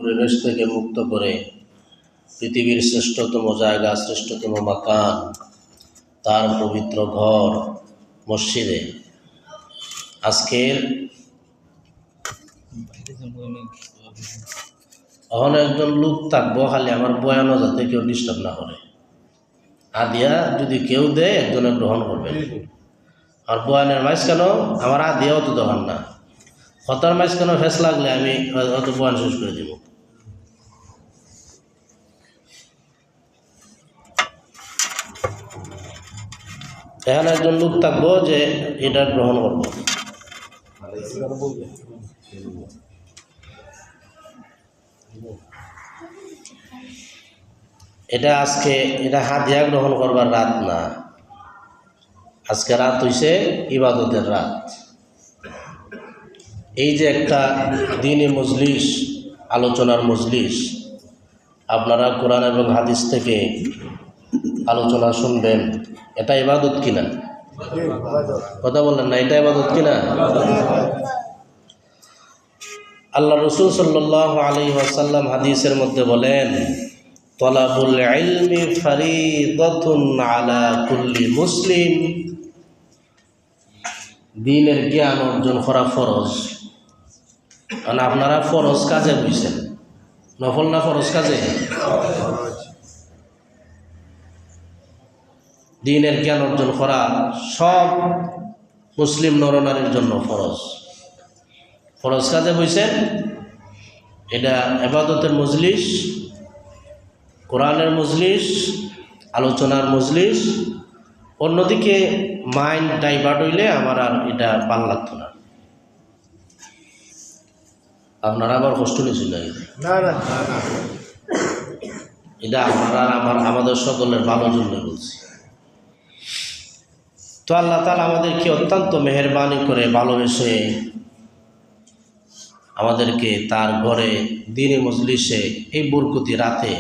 পরিবেশ থেকে মুক্ত করে পৃথিবীর শ্রেষ্ঠতম জায়গা, শ্রেষ্ঠতম মাকান, তার পবিত্র ঘর মসজিদে আজকের ওখানে একজন লোক থাকবো, খালি আমার বয়ানও যাতে কেউ ডিস্টার্ব না করে। আদিয়া যদি কেউ দেয় একজনে গ্রহণ করবে। আর বয়ানের মাঝখান আমার আদিয়াও তো দোকান না, কথার মাঝখানে ফেস লাগলে আমি হয়তো বয়ান শেষ করে দিব। এখানে একজন লোক থাকবো যে এটা গ্রহণ করবো। এটা আজকে এটা হাদিয়া গ্রহণ করবার রাত না, আজকে রাত হইছে ইবাদতের রাত। এই যে একটা দ্বীনি মজলিস, আলোচনার মজলিস, আপনারা কোরআন এবং হাদিস থেকে আলোচনা শুনবেন, এটা ইবাদত কিনা? কথা বললেন না, এটা ইবাদত কিনা? আল্লাহ রসুল সাল্লাল্লাহু আলাইহি ওয়াসাল্লাম হাদিসের মধ্যে বলেন, তলাবুল ইলমি ফরিদাতুন আলা কুল্লি মুসলিম। দ্বীনের জ্ঞান অর্জন করা ফরজ। মানে আপনারা ফরজ কাজে বুঝছেন, নফল না ফরজ কাজে? দ্বীনের জ্ঞান অর্জন করা সব মুসলিম নরনারীর জন্য ফরজ। ফরজ কাজে বুঝছেন, এটা ইবাদতের মজলিস, কোরআনের মজলিস, আলোচনার মজলিস। অন্যদিকে মাইন্ড ডাইভার্ট হইলে আমার আর এটা ভাল লাগতো না। আপনারা আবার কষ্ট নিয়েছিল এটা আপনারা আমাদের সকলের ভালোর জন্য বলছি। তো আল্লাহ তাআলা আমাদেরকে অত্যন্ত মেহেরবানি করে ভালোবেসে আমাদেরকে তার ঘরে দ্বীনি মজলিসে এই বরকতি রাতে,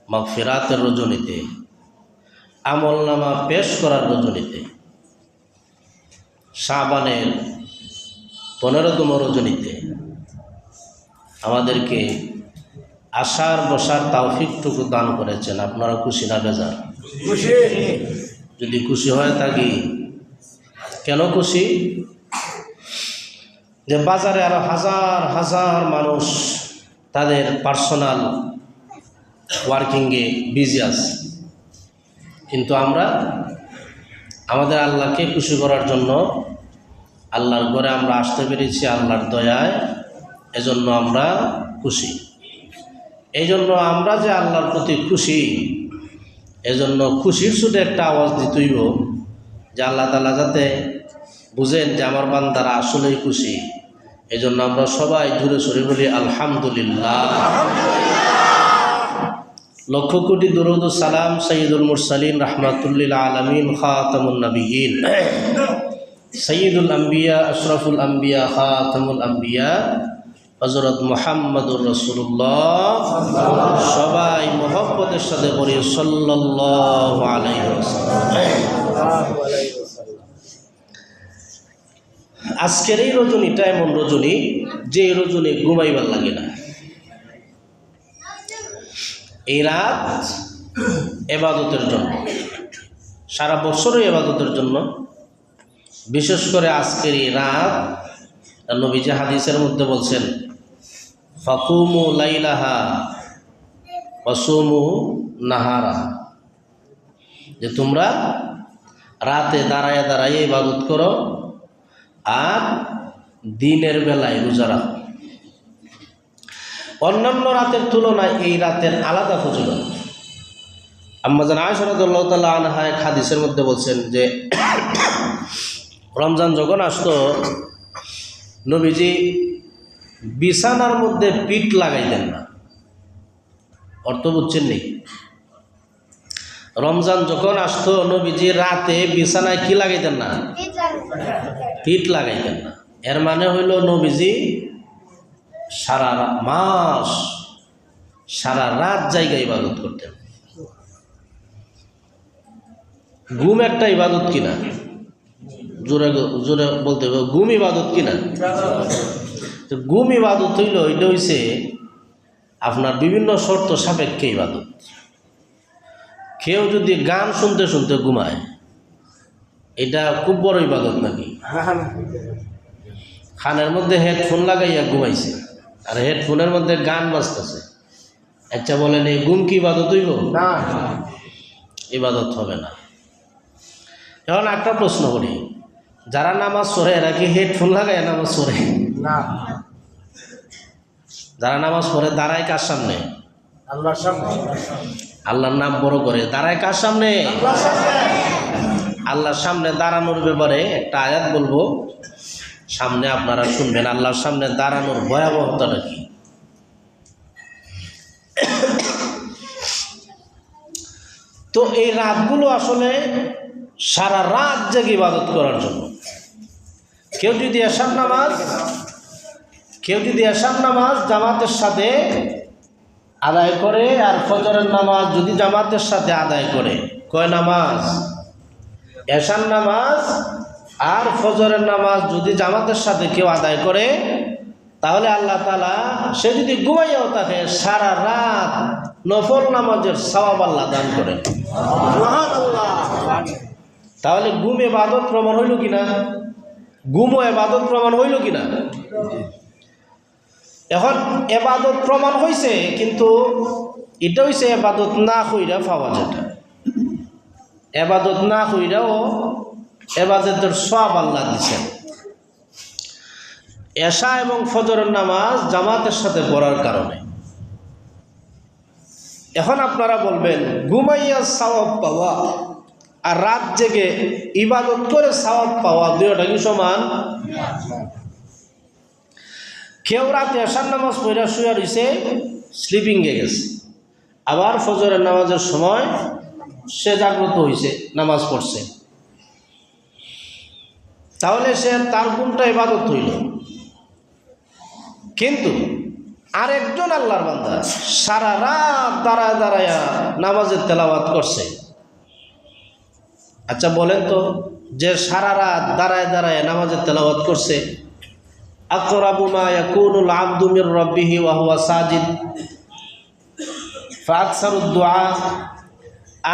মাগফিরাতের রজনীতে, আমলনামা পেশ করার রজনীতে, শাবানের 15তম রজনীতে আমাদেরকে আসার বসার তৌফিকটুকু দান করেছেন। আপনারা খুশি না বেজার? খুশি। যদি খুশি হয়ে থাকি, কেন খুশি? যে বাজারে আরো হাজার হাজার মানুষ তাদের পার্সোনাল ওয়ার্কিংয়ে বিজি আছে, কিন্তু আমরা আমাদের আল্লাহকে খুশি করার জন্য আল্লাহর ঘরে আমরা আসতে পেরেছি আল্লাহর দয়ায়, এজন্য আমরা খুশি। এই জন্য আমরা যে আল্লাহর প্রতি খুশি, এজন্য খুশির সুরে একটা আওয়াজ দিতেইব যে আল্লাহ তাআলা যাতে বুঝেন যে আমার বান্দারা আসলেই খুশি। এই জন্য আমরা সবাই জোরে সোরে বলি আলহামদুলিল্লাহ। লক্ষ কোটি দরুদ ও সালাম সাইয়্যিদুল মুরসালিন রাহমাতুল্লিল আলামিন খাতামুন নবিয়্যিন সাইয়্যিদুল আম্বিয়া আশরাফুল আম্বিয়া খাতামুল আম্বিয়া হযরত মুহাম্মদুর রাসূলুল্লাহ। সবাই মুহাব্বতের সাথে বলি সাল্লাল্লাহু আলাইহি ওয়াসাল্লাম। আজকের এই রজনীটা এমন রজনী যে রজনী ঘুমাইবার লাগে না। এই রাত ইবাদতের জন্য, সারা বছরই ইবাদতের জন্য, বিশেষ করে আজকের এই রাত নবীজি হাদিসের মধ্যে বলছেন, ফাকুমু লাইলাহা ওয়াসুমু নাহারা, যে তোমরা রাতে দাঁড়ায় দাঁড়ায় ইবাদত করো আর দিনের বেলায় রোজা রাখো। অন্যান্য রাতের তুলনায় এই রাতের আলাদা ফজিলত। আম্মা জান আয়েশা রাদিয়াল্লাহু তাআলা আনহা এক হাদিসের মধ্যে বলছেন যে রমজান যখন আসতো নবীজি বিছানার মধ্যে পিঠ লাগাইতেন না। অর্থ বুঝছেন নি? রমজান যখন আসতো নবীজি রাতে বিছানায় কি লাগাইতেন না? পিঠ লাগাইতেন না। এর মানে হইল নবীজি সারা মাস সারা রাত জায়গায় ইবাদত করতেন। ঘুম একটা ইবাদত কিনা? জোরে জোরে বলতে হবে, ঘুম ইবাদত কিনা? তো ঘুম ইবাদত হইল, এটা হইছে আপনার বিভিন্ন শর্ত সাপেক্ষে ইবাদত। কেউ যদি গান শুনতে শুনতে ঘুমায়, এটা খুব বড় ইবাদত নাকি? কানের মধ্যে হেডফোন লাগাইয়া ঘুমাইছে আর হেডফোনের মধ্যে গান বাজতেছে, আচ্ছা বলেন এই ঘুম কি ইবাদত হইব? না, ইবাদত হবে না। এখন একটা প্রশ্ন করি, যারা নামাজ পড়ে এরা কি হেডফোন লাগায় নামাজ পড়ে? না। যারা নামাজ পড়ে দাঁড়ায় কার সামনে? আল্লাহর সামনে। আল্লাহর নাম বড় করে দাঁড়ায় কার সামনে? আল্লাহর সামনে দাঁড়ানোর ব্যাপারে একটা আয়াত বলবো, সামনে আপনারা শুনবেন আল্লাহর সামনে দাঁড়ানোর ভয়াবহতাটা কি। তো এই রাতগুলো আসলে সারা রাত জেগে ইবাদত করার জন্য। কেউ যদি এশার নামাজ জামাতের সাথে আদায় করে আর ফজরের নামাজ যদি জামাতের সাথে আদায় করে, কয় নামাজ? এশার নামাজ আর ফজরের নামাজ যদি জামাতের সাথে কেউ আদায় করে, তাহলে আল্লাহ তাআলা সে যদি ঘুমাইয়াও থাকে সারা রাত নফল নামাজের সওয়াব আল্লাহ দান করেন। তাহলে ঘুম ইবাদত প্রমাণ হইল কিনা? ঘুমও ইবাদত প্রমাণ হইল কিনা? এখন ইবাদত প্রমাণ হইছে, কিন্তু এটা হইছে ইবাদত না কইরা পাওয়া যেটা। ইবাদত না কইরাও ইবাদতের সওয়াব আল্লাহ দিয়েছেন। এশা এবং ফজরের নামাজ জামাতের সাথে পড়ার কারণে। এখন আপনারা বলবেন ঘুমাইয়া সওয়াব পাওয়া আর রাত জেগে ইবাদত করে সওয়াব পাওয়া দুইটা কি সমান? কেউ রাতে এশার নামাজ পড়া শুয়ে রয়েছে, স্লিপিংয়ে গেছে, আবার ফজরের নামাজের সময় সে জাগ্রত হয়েছে, নামাজ পড়ছে, তাহলে সে তার ঘুমটা ইবাদত হইল। কিন্তু আরেকজন আল্লাহর বান্দা সারা রাত দাঁড়ায় দাঁড়ায় নামাজের তেলাওয়াত করছে। আচ্ছা বলেন তো, যে সারা রাত দাঁড়ায় দাঁড়ায় নামাজের তেলাওয়াত করছে, আকরাবু মা ইয়াকুনুল আবদু মির রাব্বিহি ওয়া হুয়া সাজিদ ফাকসারুদ দুআ,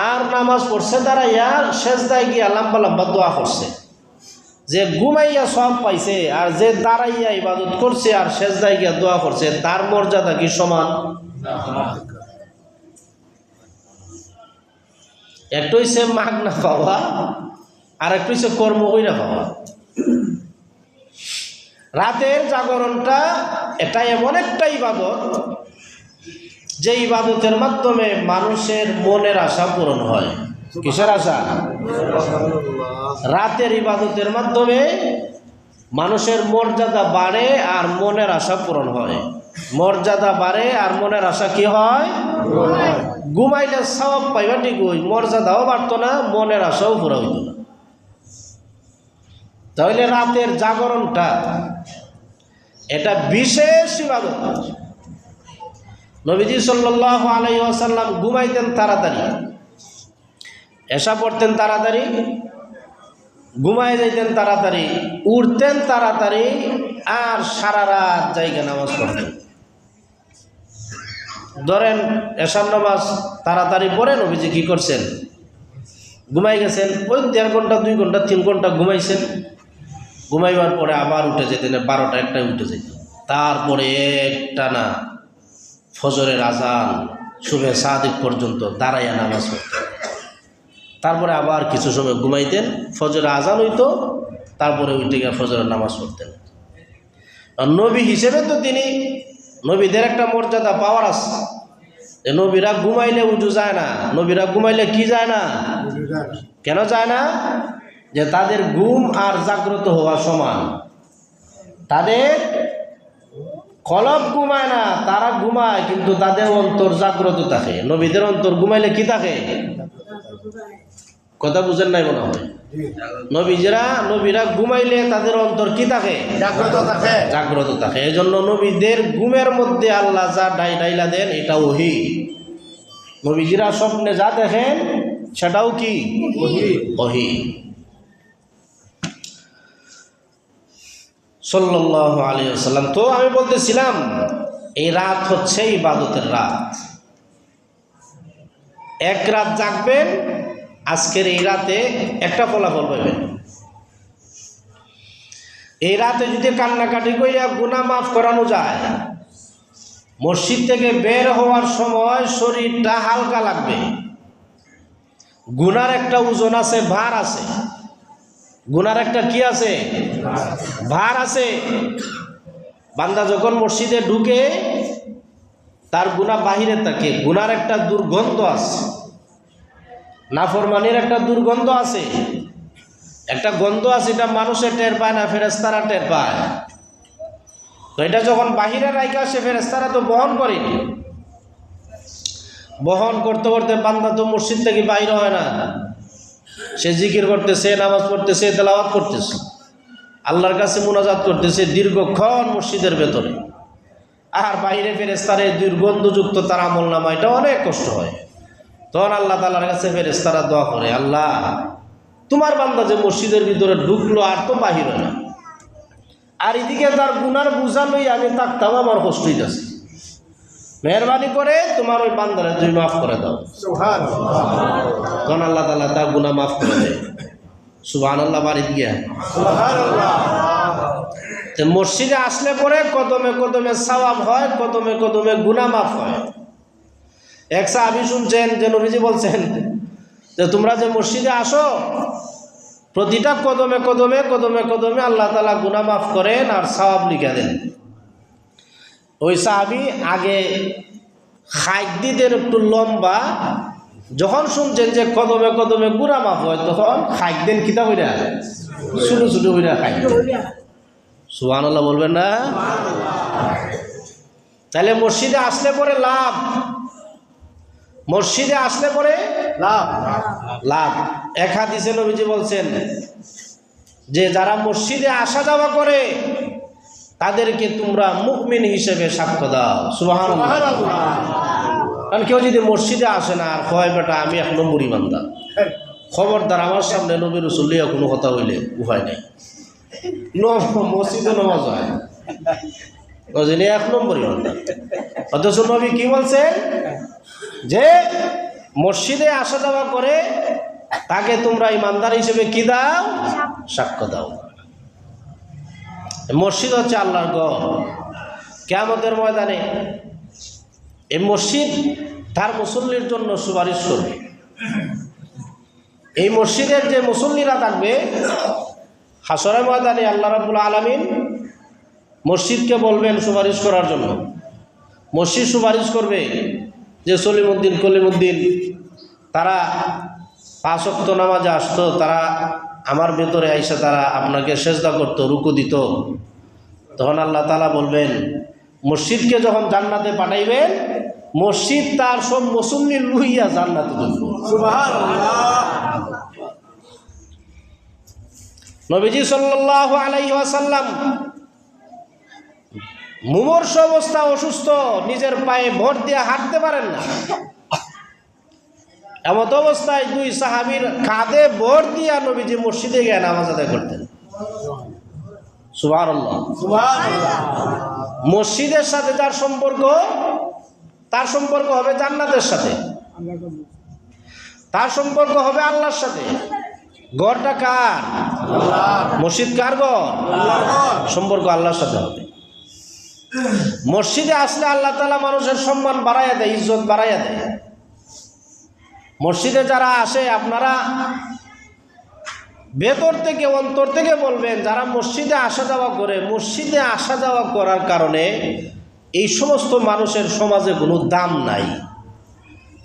আর নামাজ পড়ছে দাঁড়াইয়া সেজদায় গিয়া লম্বা লম্বা দোয়া করছে। যে ঘুমাইয়া সব পাইছে আর যে দাঁড়াইয়া ইবাদত করছে আর সেজদায় গিয়া দোয়া করছে, তার মর্যাদা কি সমান? একটা হইছে মাগনা পাওয়া আর একটা হইছে কর্ম কইরা পাওয়া। রাতের জাগরণটা এটা এমন একটা ইবাদত যে ইবাদতের মাধ্যমে মানুষের মনের আশা পূরণ হয়। কিসের আশা? রাতের ইবাদতের মাধ্যমে মানুষের মর্যাদা বাড়ে আর মনের আশা পূরণ হয়। মর্যাদা বাড়ে আর মনের আশা কি হয়? ঘুমাইলে সওয়াব পাইবা ঠিক হই, মর্যাদাও বাড়তো না, মনের আশাও পুরা হইত না। তাহলে রাতের জাগরণটা এটা বিশেষ ইবাদত। নবীজি সাল্লাল্লাহু আলাইহি ওয়াসাল্লাম ঘুমাইতেন তাড়াতাড়ি, এশা পড়তেন তাড়াতাড়ি, ঘুমায় যাইতেন তাড়াতাড়ি, উঠতেন তাড়াতাড়ি, আর সারা রাত জায়গা নামাজ পড়তেন। ধরেন এশার নামাজ তাড়াতাড়ি পড়ে নবীজি কি করছেন? ঘুমাই গেছেন, ওই 1.5 ঘন্টা 2 ঘন্টা 3 ঘন্টা ঘুমাইছেন। ঘুমাইবার পরে আবার উঠে যেতেন, 12টা 1টায় উঠে যেতেন। তারপরে একটানা ফজরের আজান সুবহে সাদিক পর্যন্ত দাঁড়াইয়া নামাজ পড়তেন। তারপরে আবার কিছু সময় ঘুমাইতেন, ফজরের আজান হইতো, তারপরে উঠে গিয়ে ফজরের নামাজ পড়তেন। আর নবী হিসেবে তো তিনি, নবীদের একটা মর্যাদা পাওয়ার আছে। নবীরা ঘুমাইলে উজু যায় না। নবীরা ঘুমাইলে কি যায় না? কেন যায় না? যে তাদের ঘুম আর জাগ্রত হওয়া সমান। তাদের কলব ঘুমায় না, তারা ঘুমায় কিন্তু তাদের অন্তর জাগ্রত থাকে। নবীদের অন্তর ঘুমাইলে কি থাকে? কথা বুঝেন নাই মনে হয়। নবীরা ঘুমাইলে তাদের অন্তর কি থাকে? জাগ্রত থাকে। এই জন্য নবীদের ঘুমের মধ্যে আল্লাহ যা ডাইলা দেন এটা ওহী। নবীজিরা স্বপ্নে যা দেখেন সেটাও কি? ওহী। সাল্লাল্লাহু আলাইহি ওয়াসাল্লাম। তো আমি বলতেছিলাম এই রাত হচ্ছে ইবাদতের রাত। এক রাত জাগবেন, আজকের এই রাতে একটা ফলাফল পাবেন। এই রাতে যদি কান্নাকাটি করিয়া গুনাহ মাফ করানো যায়, মসজিদ থেকে বের হওয়ার সময় শরীরটা হালকা লাগবে। গুনার একটা ওজন আছে, ভার আছে। গুনার একটা কি আছে? ভার আছে। বান্দা যখন মসজিদে ঢুকে তার গুনাহ বাহিরে থাকে, গুনার একটা দুর্গন্ধ আছে, নাফরমানির একটা দুর্গন্ধ আছে, একটা গন্ধ আছে, এটা মানুষে টের পায় না, ফেরেশতারা টের পায়। তো এটা যখন বাহিরে রাইখা আসে, ফেরেশতারা তো বহন করেনি। বহন করতে করতে বান্দা তো মসজিদ থেকে বাইরে হয় না, সে জিকির করতেছে, নামাজ পড়তেছে, তেলাওয়াত করতেছে, আল্লাহর কাছে মুনাজাত করতেছে দীর্ঘক্ষণ মসজিদের ভেতরে। আর বাইরে ফেরেশতারা দুর্গন্ধযুক্ত তার আমল নামা, এটা অনেক কষ্ট হয়। তখন আল্লাহ তাআলার কাছে ফেরেশতারা দোয়া করে, আল্লাহ তোমার বান্দা যে মসজিদের ভিতরে ঢুকলো আর তো বাহির হয় না, আর এদিকে তার গুনার বোঝা লই আমি থাকতাম, আমার কষ্ট হইতেছে, মেহরবানি করে তোমার ওই বান্দারে তুমি মাফ করে দাও। তখন আল্লাহ তাআলা তার গুনাহ মাফ করে দেয়। সুবহানাল্লাহ। বাড়ি গিয়া মসজিদে আসলে পরে কদমে কদমে সওয়াব হয়, কদমে কদমে গুনাহ মাফ হয়। এক সাহাবী শুনছেন যে নবীজি বলছেন যে তোমরা যে মসজিদে আসো, প্রতিটা কদমে কদমে কদমে কদমে আল্লাহ তাআলা গুনাহ মাফ করেন আর সওয়াব লিখে দেন। ওই সাহাবী আগে হাইট দিতেন একটু লম্বা, যখন শুনছেন যে কদমে কদমে গুনাহ মাফ হয়, তখন হাইট দেন কিতা হইরা ছোটো ছোটো হইরা হাইট। সুবহানাল্লাহ বলবেন না? তাহলে মসজিদে আসলে পরে লাভ, মসজিদে আসলে পরে লাভ লাভ। এক হাদিসে নবীজি বলছেন যে যারা মসজিদে আসা যাওয়া করে তাদেরকে তোমরা মুমিন হিসেবে সাক্ষ্য দাও। সুবহানাল্লাহ। কারণ কেউ যদি মসজিদে আসে না আর হয় বেটা আমি এক নম্বরই বান্দা, খবরদার আমার সামনে নবী রাসূল লিয়া কোনো কথা হইলে উপায় নেই, মসজিদে নামাজ হয় রজনী এক নম্বরই বান্দা। অথচ নবী কি বলছেন যে মসজিদে আসা যাওয়া করে তাকে তোমরা ইমানদার হিসেবে কি দাও? সাক্ষ্য দাও। মসজিদ হচ্ছে আল্লাহর ঘর। কিয়ামতের ময়দানে এই মসজিদ তার মুসল্লির জন্য সুপারিশ করবে। এই মসজিদের যে মুসল্লিরা থাকবে, হাসরের ময়দানে আল্লাহ রাব্বুল আলামিন মসজিদকে বলবেন সুপারিশ করার জন্য। মসজিদ সুপারিশ করবে যে সলিমুদ্দিন কলিমুদ্দিন তারা 5 ওয়াক্ত নামাজে আসতো, তারা আমার ভেতরে আইসা তারা আপনাকে সেজদা করতো, রুকু দিত। তখন আল্লাহ তাআলা বলবেন, মসজিদকে যখন জান্নাতে পাঠাইবেন, মসজিদ তার সব মুসল্লি লুইয়া জান্নাতে ঢুকবে। সুবহানাল্লাহ। নবীজি সাল্লাল্লাহু আলাইহি ওয়াসাল্লাম মুমূর্ষ অবস্থা, অসুস্থ, নিজের পায়ে ভর দিয়ে হাঁটতে পারেন না, এমত অবস্থায় 2 সাহাবীর কাঁধে ভর দিয়া নবীজি মসজিদে গিয়ে নামাজ আদায় করতেন। সুবহানাল্লাহ। মসজিদের সাথে যার সম্পর্ক, তার সম্পর্ক হবে জান্নাতের সাথে, তার সম্পর্ক হবে আল্লাহর সাথে। ঘরটা কার? মসজিদ কার ঘর? সম্পর্ক আল্লাহর সাথে হবে। মসজিদে আসলে আল্লাহ তাআলা মানুষের সম্মান বাড়াইয়া দেয়, ইজ্জত বাড়াইয়া দেয়। মসজিদে যারা আসে আপনারা ভেতর থেকে অন্তর থেকে বলবেন, যারা মসজিদে আসা যাওয়া করে, মসজিদে আসা যাওয়া করার কারণে এই সমস্ত মানুষের সমাজে কোনো দাম নাই।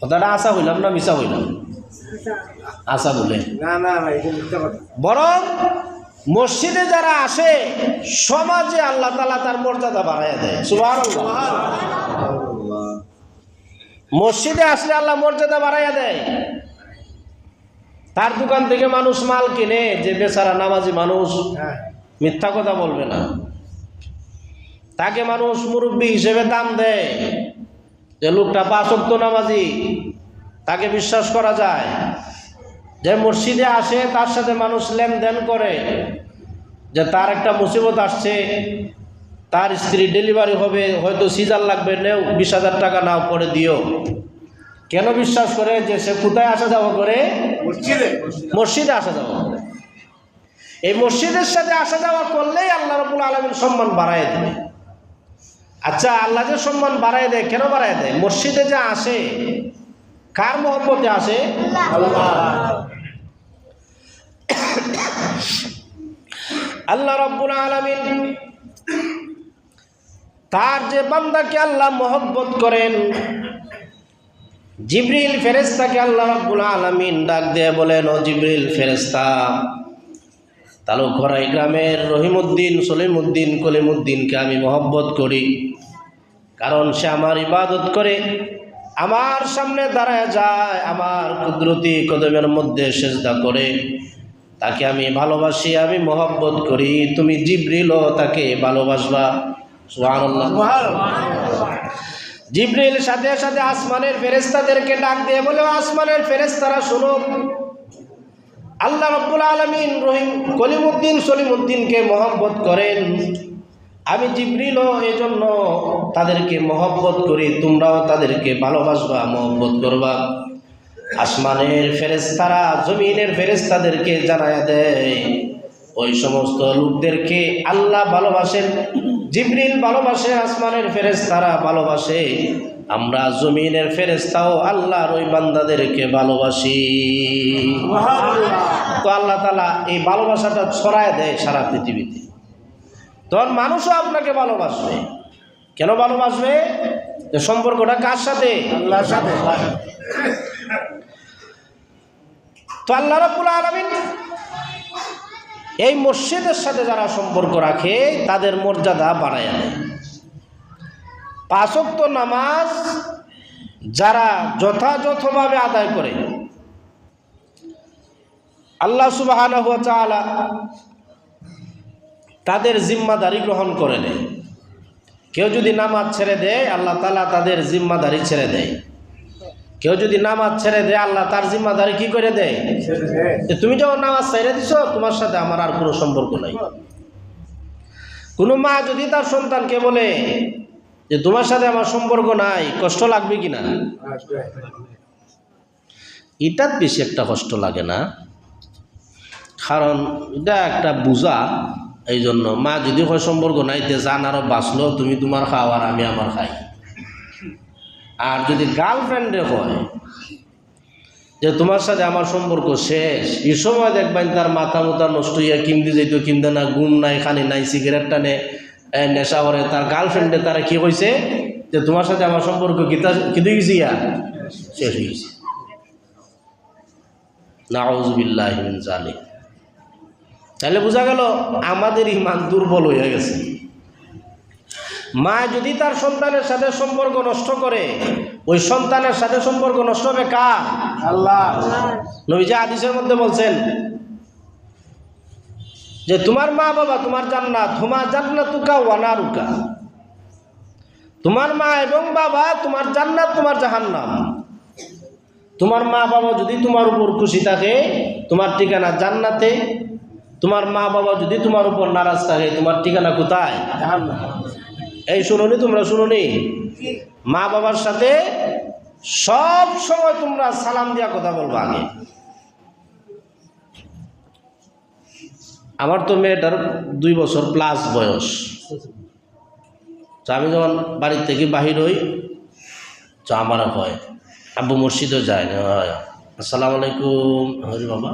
কথাটা আশা হইলাম না মিশা হইলাম? আশা বলে বরং মসজিদে যারা আসে সমাজে আল্লাহ তাআলা তার মর্যাদা বাড়াইয়া দেয়। সুবহানাল্লাহ। মসজিদে আসলে আল্লাহ মর্যাদা বাড়াইয়া দেয়। তার দোকান থেকে মানুষ মাল কিনে, যে বেচারা নামাজি মানুষ মিথ্যা কথা বলবে না, তাকে মানুষ মুরব্বী হিসেবে দাম দেয়, যে লোকটা 5 ওয়াক্ত নামাজি, তাকে বিশ্বাস করা যায়। যে মসজিদে আসে তার সাথে মানুষ লেনদেন করে, যে তার একটা মুসিবত আসছে, তার স্ত্রী ডেলিভারি হবে, হয়তো সিজার লাগবে, নেও 20,000 টাকা নাও, পরে দিও। কেন বিশ্বাস করে? যে সে কোথায় আসা যাওয়া করে? মসজিদে আসা যাওয়া করে। এই মসজিদের সাথে আসা যাওয়া করলেই আল্লাহ রাব্বুল আলামিন সম্মান বাড়ায় দেবে। আচ্ছা, আল্লাহ যে সম্মান বাড়ায় দেয়, কেন বাড়ায় দেয়? মসজিদে যে আসে, কার মহব্বতে আসে? আল্লাহ রাব্বুল আলামিন তার যে বান্দাকে আল্লাহ মহব্বত করেন, জিবরিল ফেরেশতাকে আল্লাহ রাব্বুল আলামিন ডাক দিয়ে বলেন, ও জিবরিল ফেরেশতা, তালুকহরাই গ্রামের রহিমউদ্দিন, সলিমউদ্দিন, কলিমউদ্দিনকে আমি মহব্বত করি, কারণ সে আমার ইবাদত করে, আমার সামনে দাঁড়ায় যায়, আমার কুদরতি কদমের মধ্যে সেজদা করে, তাকে আমি ভালোবাসি, আমি মহব্বত করি। তুমি জিবরিলও তাকে ভালোবাসবা। সুবহানাল্লাহ। জিবরিল সাথে সাথে আসমানের ফেরেশতাদেরকে ডাক দিয়ে বলে, আসমানের ফেরেশতারা শোনো, আল্লাহ রাব্বুল আলামিন কলিমউদ্দিন, সলিমউদ্দিনকে মহব্বত করেন, আমি জিবরিলও এজন্য তাদেরকে মহব্বত করি, তোমরাও তাদেরকে ভালোবাসবা, মহব্বত করবা। আসমানের ফেরেশতারা জমিনের ফেরেশতাদেরকে জানায়া দেয়, ওই সমস্ত লোকদেরকে আল্লাহ ভালোবাসেন, জিবরিল ভালোবাসে, আসমানের ফেরেশতারা ভালোবাসে, আমরা জমিনের ফেরেশতাও আল্লাহর ওই বান্দাদেরকে ভালোবাসি। তো আল্লাহ তাআলা এই ভালোবাসাটা ছড়ায় দেয় সারা পৃথিবীতে। তখন মানুষও আপনাকে ভালোবাসবে। কেন ভালোবাসবে? যে সম্পর্কটা কার সাথে? আল্লাহর সাথে। তো আল্লাহ রাব্বুল আলামিন এই মসজিদের সাথে যারা সম্পর্ক রাখে তাদের মর্যাদা বাড়ায় দেয়। 5 ওয়াক্ত নামাজ যারা যথাযথভাবে আদায় করে, আল্লাহ সুবহানাহু ওয়া তাআলা তাদের জিম্মাদারি গ্রহণ করে নেয়। কেউ যদি নামাজ ছেড়ে দেয়, আল্লাহ তাআলা তাদের জিম্মাদারি ছেড়ে দেয়। কেউ যদি নামাজ ছেড়ে দেয়, আল্লাহ তার জিম্মাদারি কি করে দেয়? তুমি যখন নামাজ ছেড়ে দিছো, তোমার সাথে আমার আর কোনো সম্পর্ক নাই। কোনো মা যদি তার সন্তানকে বলে যে তোমার সাথে আমার সম্পর্ক নাই, কষ্ট লাগবে কিনা? এটার বেশি একটা কষ্ট লাগে না, কারণ এটা একটা বোঝা। এই জন্য মা যদি হয় সম্পর্ক নাই, তে জান আরো বাঁচলো, তুমি তোমার খাও আর আমি আমার খাই। আর যদি গার্লফ্রেন্ডে হয় যে তোমার সাথে আমার সম্পর্ক শেষ, এই সময় দেখবেন তার মাথা মুথা নষ্ট হইয়া কিমদি যেত, কিমদে না, ঘুম নাই, খানি নাই, সিগারেট টানে, নেশা করে। তার গার্লফ্রেন্ডে তারা কি হয়েছে যে তোমার সাথে আমার সম্পর্ক কিতে গেছি, শেষ হয়ে গেছে। নাউযুবিল্লাহি মিন যালিক। তাহলে বোঝা গেল আমাদের ঈমান দুর্বল হয়ে গেছে। মা যদি তার সন্তানের সাথে সম্পর্ক নষ্ট করে, ওই সন্তানের সাথে সম্পর্ক নষ্ট হবে কার? আল্লাহ। নবীজি হাদিসের মধ্যে বলছেন যে তোমার মা বাবা তোমার জান্নাত, হুমা জান্নাতুকা ওয়া নারুকা। তোমার মা এবং বাবা তোমার জান্নাত, তোমার জাহান্নাম। তোমার মা বাবা যদি তোমার উপর খুশি থাকে, তোমার ঠিকানা জান্নাতে। তোমার মা বাবা যদি তোমার উপর নারাজ থাকে, তোমার ঠিকানা কোথায়? জাহান্নাম। এই শুনুনি, তোমরা শুনুনি, মা বাবার সাথে সব সময় তোমরা সালাম দিয়া কথা বলবা আগে। আমার তো মেয়েটার 2 বছর প্লাস বয়স। তো আমি যখন বাড়ির থেকে বাহির হই, তো আমার হয় আব্বু মসজিদও যায় না, আসসালামু আলাইকুম, হরি বাবা,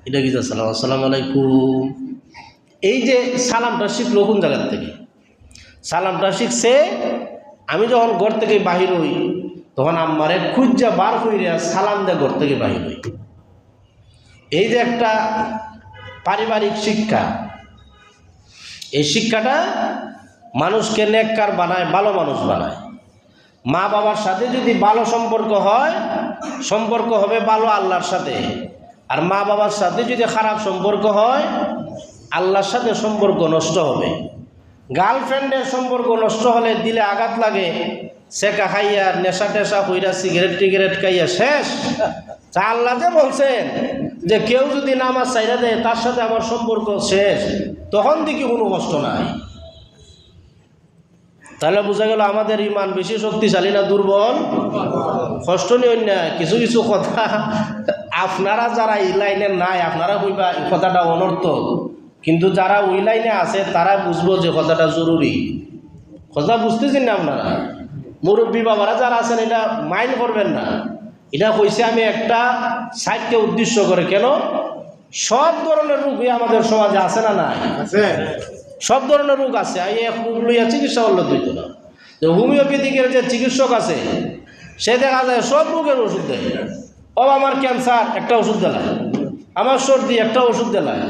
এটা কি সালাম, আসসালামু আলাইকুম। এই যে সালামটা শিখলো কোন জায়গার থেকে? সালামটা শিখছে আমি যখন ঘর থেকে বাহির হই, তখন আমারে খুঁজা বার হইয়া সালাম দিয়ে ঘর থেকে বাহির হই। এই যে একটা পারিবারিক শিক্ষা, এই শিক্ষাটা মানুষকে নেককার বানায়, ভালো মানুষ বানায়। মা বাবার সাথে যদি ভালো সম্পর্ক হয়, সম্পর্ক হবে ভালো আল্লাহর সাথে। আর মা বাবার সাথে যদি খারাপ সম্পর্ক হয়, আল্লাহর সাথে সম্পর্ক নষ্ট হবে। গার্লফ্রেন্ডের সম্পর্ক নষ্ট হলে দিলে আঘাত লাগে, সেকা খাইয়া, নেশা টেশা কইরা, সিগারেট টিগারেট খাইয়া শেষ। তা আল্লাহ যে বলছেন যে কেউ যদি নামাজ ছাইড়া দেয়, তার সাথে আমার সম্পর্ক শেষ, তখন দেখি কোনো কষ্ট নাই। তাহলে বোঝা গেল আমাদের ইমান বেশি শক্তিশালী না দুর্বল? কষ্ট নিও না, কিছু কিছু কথা আপনারা যারা এই লাইনে নাই আপনারা কইবা এই কথাটা অনর্থক, কিন্তু যারা ওই লাইনে আছে তারা বুঝবো যে কথাটা জরুরি। কথা বুঝতেছেন না আপনারা? মুরব্বী বাবারা যারা আছেন এটা মাইন্ড করবেন না। এটা কইছে আমি একটা সাইডকে উদ্দেশ্য করে। কেন? সব ধরনের রোগই আমাদের সমাজে আছে না নাই? সব ধরনের রোগ আছে। এক রোগ লইয়া চিকিৎসা করলে দিত না। হোমিওপ্যাথিকের যে চিকিৎসক আছে সে দেখা যায় সব রোগের ওষুধ দেয়। আমার ক্যান্সার একটা ওষুধ দেলায়, আমার সর্দি একটা ওষুধ দেলায়,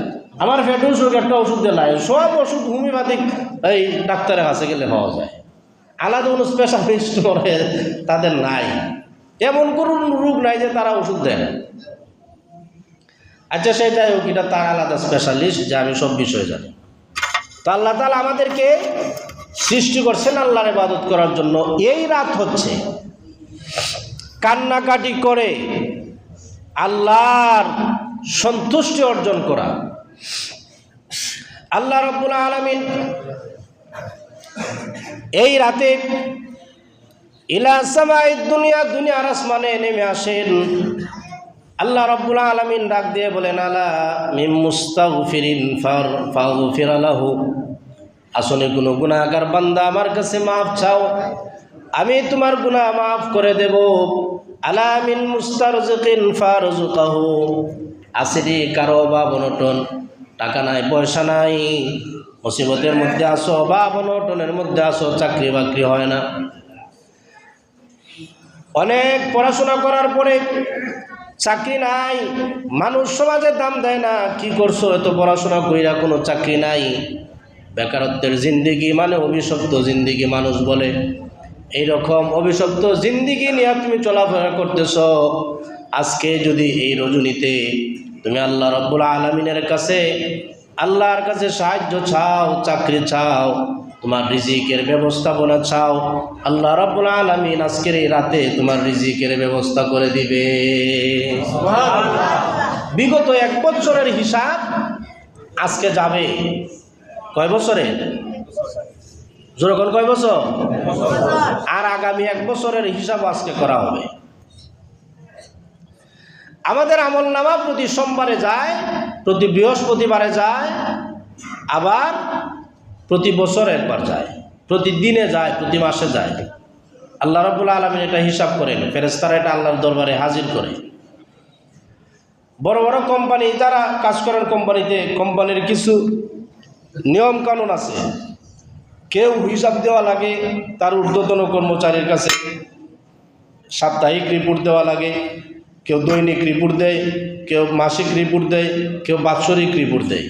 আমার পেটের অসুখ একটা ওষুধ দেলায়। সব ওষুধ হোমিওপ্যাথিক এই ডাক্তারের কাছে গেলে পাওয়া যায়। আলাদা কোনো স্পেশালিস্ট করে তাদের নাই। এমন কোনো রোগ নাই যে তারা ওষুধ দেয়। আচ্ছা সেটাই হোক, এটা তার আলাদা স্পেশালিস্ট যে আমি সব বিষয়ে জানি। তো আল্লাহ তাআলা আমাদেরকে সৃষ্টি করছেন আল্লাহর ইবাদত করার জন্য। এই রাত হচ্ছে কান্নাকাটি করে আল্লাহর সন্তুষ্টি অর্জন করা। আল্লাহ রাব্বুল আলামিন এই রাতে ইলা সামাইদ দুনিয়া, দুনিয়ার আসমানে নেমে আসেন। আল্লাহ রাব্বুল আলামিন ডাক দিয়ে বলেন, আলা মিম মুস্তাগফিরিন ফাগফির লাহু, আসলে কোনো গুনাহগার বান্দা আমার কাছে মাফ চাও, আমি তোমার গুনাহ মাফ করে দেব। আলা মিন মুস্তারজিকিন ফারজুকাহু, আসিরি কারো অভাব অনটন, টাকা নাই পয়সা নাই, মুসিবতের মধ্যে আসো, অভাব অনটনের মধ্যে আসো, চাকরি বাকরি হয় না, অনেক পড়াশোনা করার পরে চাকরি নাই, মানুষ সমাজে দাম দেয় না, কি করছো এত পড়াশোনা কইরা কোনো চাকরি নাই, বেকারত্বের জিন্দিগি মানে অভিশপ্ত জিন্দিগি মানুষ বলে। এইরকম অভিশপ্ত জিন্দিগি নিয়ে তুমি চলাফেরা করতেছ। আজকে যদি এই রজনীতে তুমি আল্লাহ রাব্বুল আলামিনের কাছে, আল্লাহর কাছে সাহায্য চাও, চাকরি চাও, তোমার রিজিকের ব্যবস্থাপনা চাও, আল্লাহ রাব্বুল আলামিন আজকের এই রাতে তোমার রিজিকের ব্যবস্থা করে দিবে। বিগত 1 বছরের হিসাব আজকে যাবে। কয় বছরে? যেরকম কয় বছর? আর আগামী 1 বছরের হিসাব আজকে করা হবে। আমাদের আমল নামা প্রতি সোমবারে যায়, প্রতি বৃহস্পতিবারে যায়, আবার প্রতি বছর একবার যায়, প্রতিদিনে যায়, প্রতি মাসে যায়। আল্লাহ রাব্বুল আলামিন এটা হিসাব করেন, ফেরেশতারা এটা আল্লাহর দরবারে হাজির করে। বড় বড় কোম্পানি যারা কাজ করেন, কোম্পানির কিছু নিয়ম কানুন আছে। কেউ হিসাব দেওয়া লাগে তার ঊর্ধ্বতন কর্মচারীর কাছে, সাপ্তাহিক রিপোর্ট দেওয়া লাগে, কেউ দৈনিক রিপোর্ট দেয়, কেউ মাসিক রিপোর্ট দেয়, কেউ বাৎসরিক রিপোর্ট দেয়।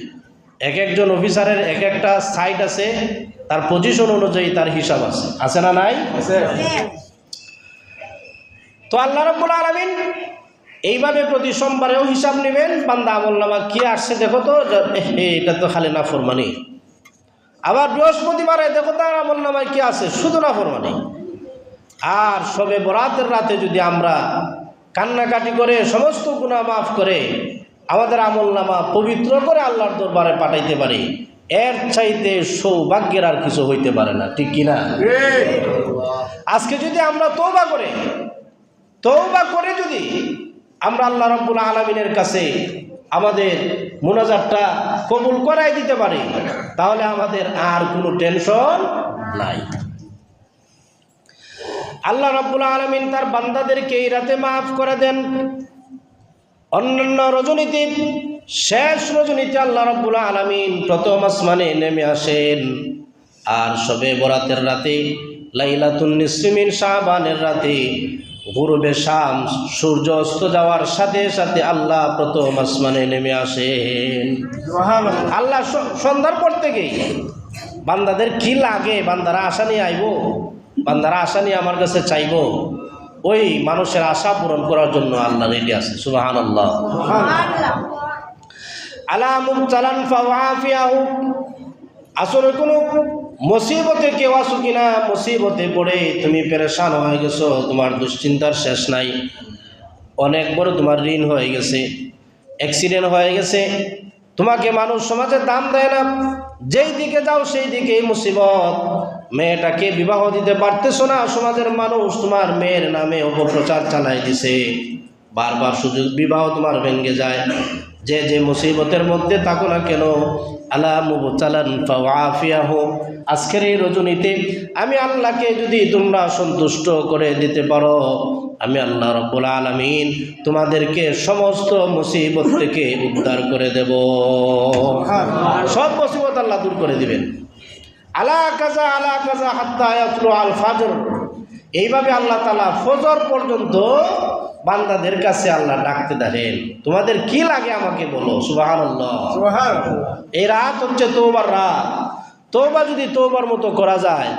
এক একজন অফিসারের এক একটা সাইট আছে, তার পজিশন অনুযায়ী তার হিসাব আছে। আছে না নাই? তো আল্লাহ রাব্বুল আলামিন এইভাবে প্রতি সোমবারেও হিসাব নেবেন, বান্দা আমলনামা কি আসছে দেখো তো, এটা তো খালি নাফরমানি। আবার বৃহস্পতিবারে দেখো তার আমলনামায় কি আছে, শুধু নাফরমানি। আর শবে বরাতের রাতে যদি আমরা কান্নাকাটি করে সমস্ত গুনাহ মাফ করে আমাদের আমলনামা পবিত্র করে আল্লাহর দরবারে পাঠাইতে পারি, এর চাইতে সৌভাগ্যের আর কিছু হইতে পারে না। ঠিক কিনা? আজকে যদি আমরা তওবা করে যদি আমরা আল্লাহ রাব্বুল আলামিনের কাছে আমাদের মুনাজাতটা কবুল করাই দিতে পারি, তাহলে আমাদের আর কোনো টেনশন নাই। আল্লাহ রাব্বুল আলামিন তার বান্দাদেরকে এই রাতে মাফ করে দেন। অন্যান্য রজনীতে, শেষ রজনীতে আল্লাহ রাব্বুল আলামিন প্রথম আসমানে নেমে আসেন। আর শবে বরাতের রাতে, লাইলাতুন নিসফি মিন শাবানের রাতে, গুরুবে শামস, সূর্য অস্ত যাওয়ার সাথে সাথে আল্লাহ প্রথম আসমানে নেমে আসেন। আল্লাহ সন্ধ্যার পর থেকেই বান্দাদের কি লাগে, বান্দারা আশা নিয়ে আইব, বান্দারা আশা নিয়ে আমার কাছে চাইব, ওই মানুষের আশা পূরণ করার জন্য আল্লাহ রেডি আছে। সুবহানাল্লাহ। আলা মুবতালান ফাওয়াফিয়াহু, আসলে কোনো মুসিবতে কেউ আসো কিনা, মুসিবতে পড়ে তুমি পেরেশান হয়ে গেছো, তোমার দুশ্চিন্তার শেষ নাই, অনেক বড় তোমার ঋণ হয়ে গেছে, অ্যাক্সিডেন্ট হয়ে গেছে, তোমাকে মানুষ সমাজে দাম দেয় না, যেই দিকে যাও সেই দিকেই মুসিবত, মেয়েটাকে বিবাহ দিতে পারতেছো না, সমাজের মানুষ তোমার মেয়ের নামে অপপ্রচার চালাই দিছে, বারবার সুযোগ বিবাহ তোমার ভেঙে যায়। যে যে মুসিবতের মধ্যে থাকো না কেন, আলা মুবতালান ফাওয়াফিয়াহু, আজকের এই রজনীতে আমি আল্লাহকে যদি তোমরা সন্তুষ্ট করে দিতে পারো, আমি আল্লাহ রাব্বুল আলামিন তোমাদেরকে সমস্ত মুসিবত থেকে উদ্ধার করে দেব। সব মুসিবত আল্লাহ দূর করে দিবেন। আলা কাজা হাত্তা ইয়াতলু আল ফাজর, এইভাবে আল্লাহ তাআলা ফজর পর্যন্ত বান্দাদের কাছে আল্লাহ ডাকতে থাকেন, তোমাদের কি লাগে আমাকে বলো। সুবহানাল্লাহ, সুবহানাল্লাহ। এই রাত হচ্ছে তওবার রাত। তওবা যদি তওবার মতো করা যায়,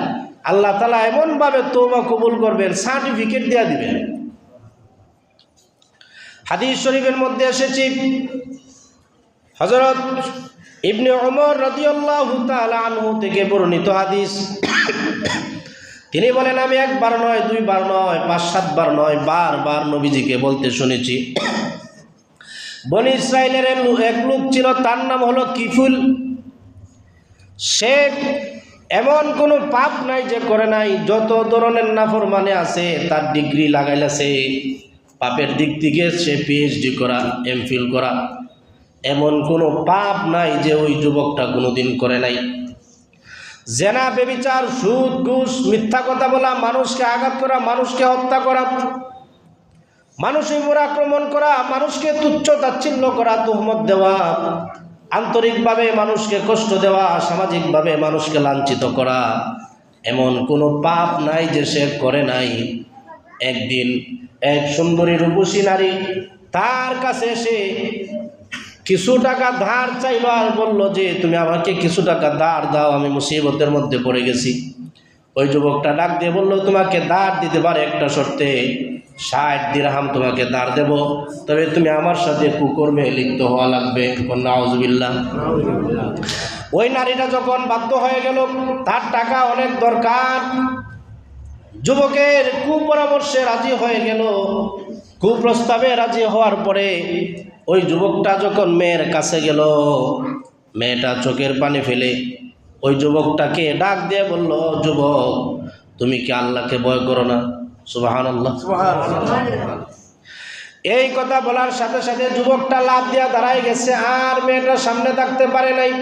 আল্লাহ তাআলা এমনভাবে তওবা কবুল করবেন, সার্টিফিকেট দিয়ে দিবেন। হাদিস শরীফের মধ্যে এসেছে, হযরত ইবনে ওমর রাদিয়াল্লাহু তাআলা আনহু থেকে বর্ণিত হাদিস, তিনি বলেন, আমি একবার নয়, দুইবার নয়, 5-7 বার নয়, বারবার নবীজিকে বলতে শুনেছি, বনি ইসরাইলের এক লোক ছিল, তার নাম হলো কিফুল। সে এমন কোনো পাপ নাই যে করে নাই, যত ধরনের নাফরমানি আছে তার ডিগ্রি লাগাইলাছে। পাপের দিক থেকে সে পিএইচডি করা, এমফিল করা, এমন কোনো পাপ নাই যে ওই যুবকটা কোনোদিন করে নাই। জেনা, ব্যভিচার, সুদ, ঘুষ, মিথ্যা কথা বলা, মানুষকে আঘাত করা, মানুষকে হত্যা করা, মানুষের উপর আক্রমণ করা, মানুষকে তুচ্ছ তাচ্ছিল্য করা, তুহমত দেওয়া, আন্তরিকভাবে মানুষকে কষ্ট দেওয়া, সামাজিকভাবে মানুষকে লাঞ্ছিত করা, এমন কোনো পাপ নাই যে সে করে নাই। একদিন এক সুন্দরী রূপসী নারী তার কাছে এসে কিছু টাকা ধার চাইলো আর বলল যে তুমি আমাকে কিছু টাকা ধার দাও, আমি মুসিবতের মধ্যে পড়ে গেছি। ওই যুবকটা ডাক দিয়ে বলল, তোমাকে ধার দিতে পারে একটা শর্তে, 60 দিরহাম তোমাকে ধার দেব, তবে তুমি আমার সাথে কুকর্মে লিপ্ত হওয়া লাগবে। নাউজুবিল্লাহ। ওই নারীটা যখন বাধ্য হয়ে গেল, তার টাকা অনেক দরকার, যুবকের কুপরামর্শে রাজি হয়ে গেল। কুপ্রস্তাবে রাজি হওয়ার পরে ওই যুবকটা যখন মেয়ের কাছে গেল, মেয়েটা চোখের পানি ফেলে ওই যুবকটাকে ডাক দিয়ে বলল, যুবক, তুমি কি আল্লাহকে ভয় করো না? সুবহানাল্লাহ, সুবহানাল্লাহ। এই কথা বলার সাথে সাথে যুবকটা লাফ দিয়া দাঁড়ায় গেছে, আর মেয়েটা সামনে থাকতে পারে নাই।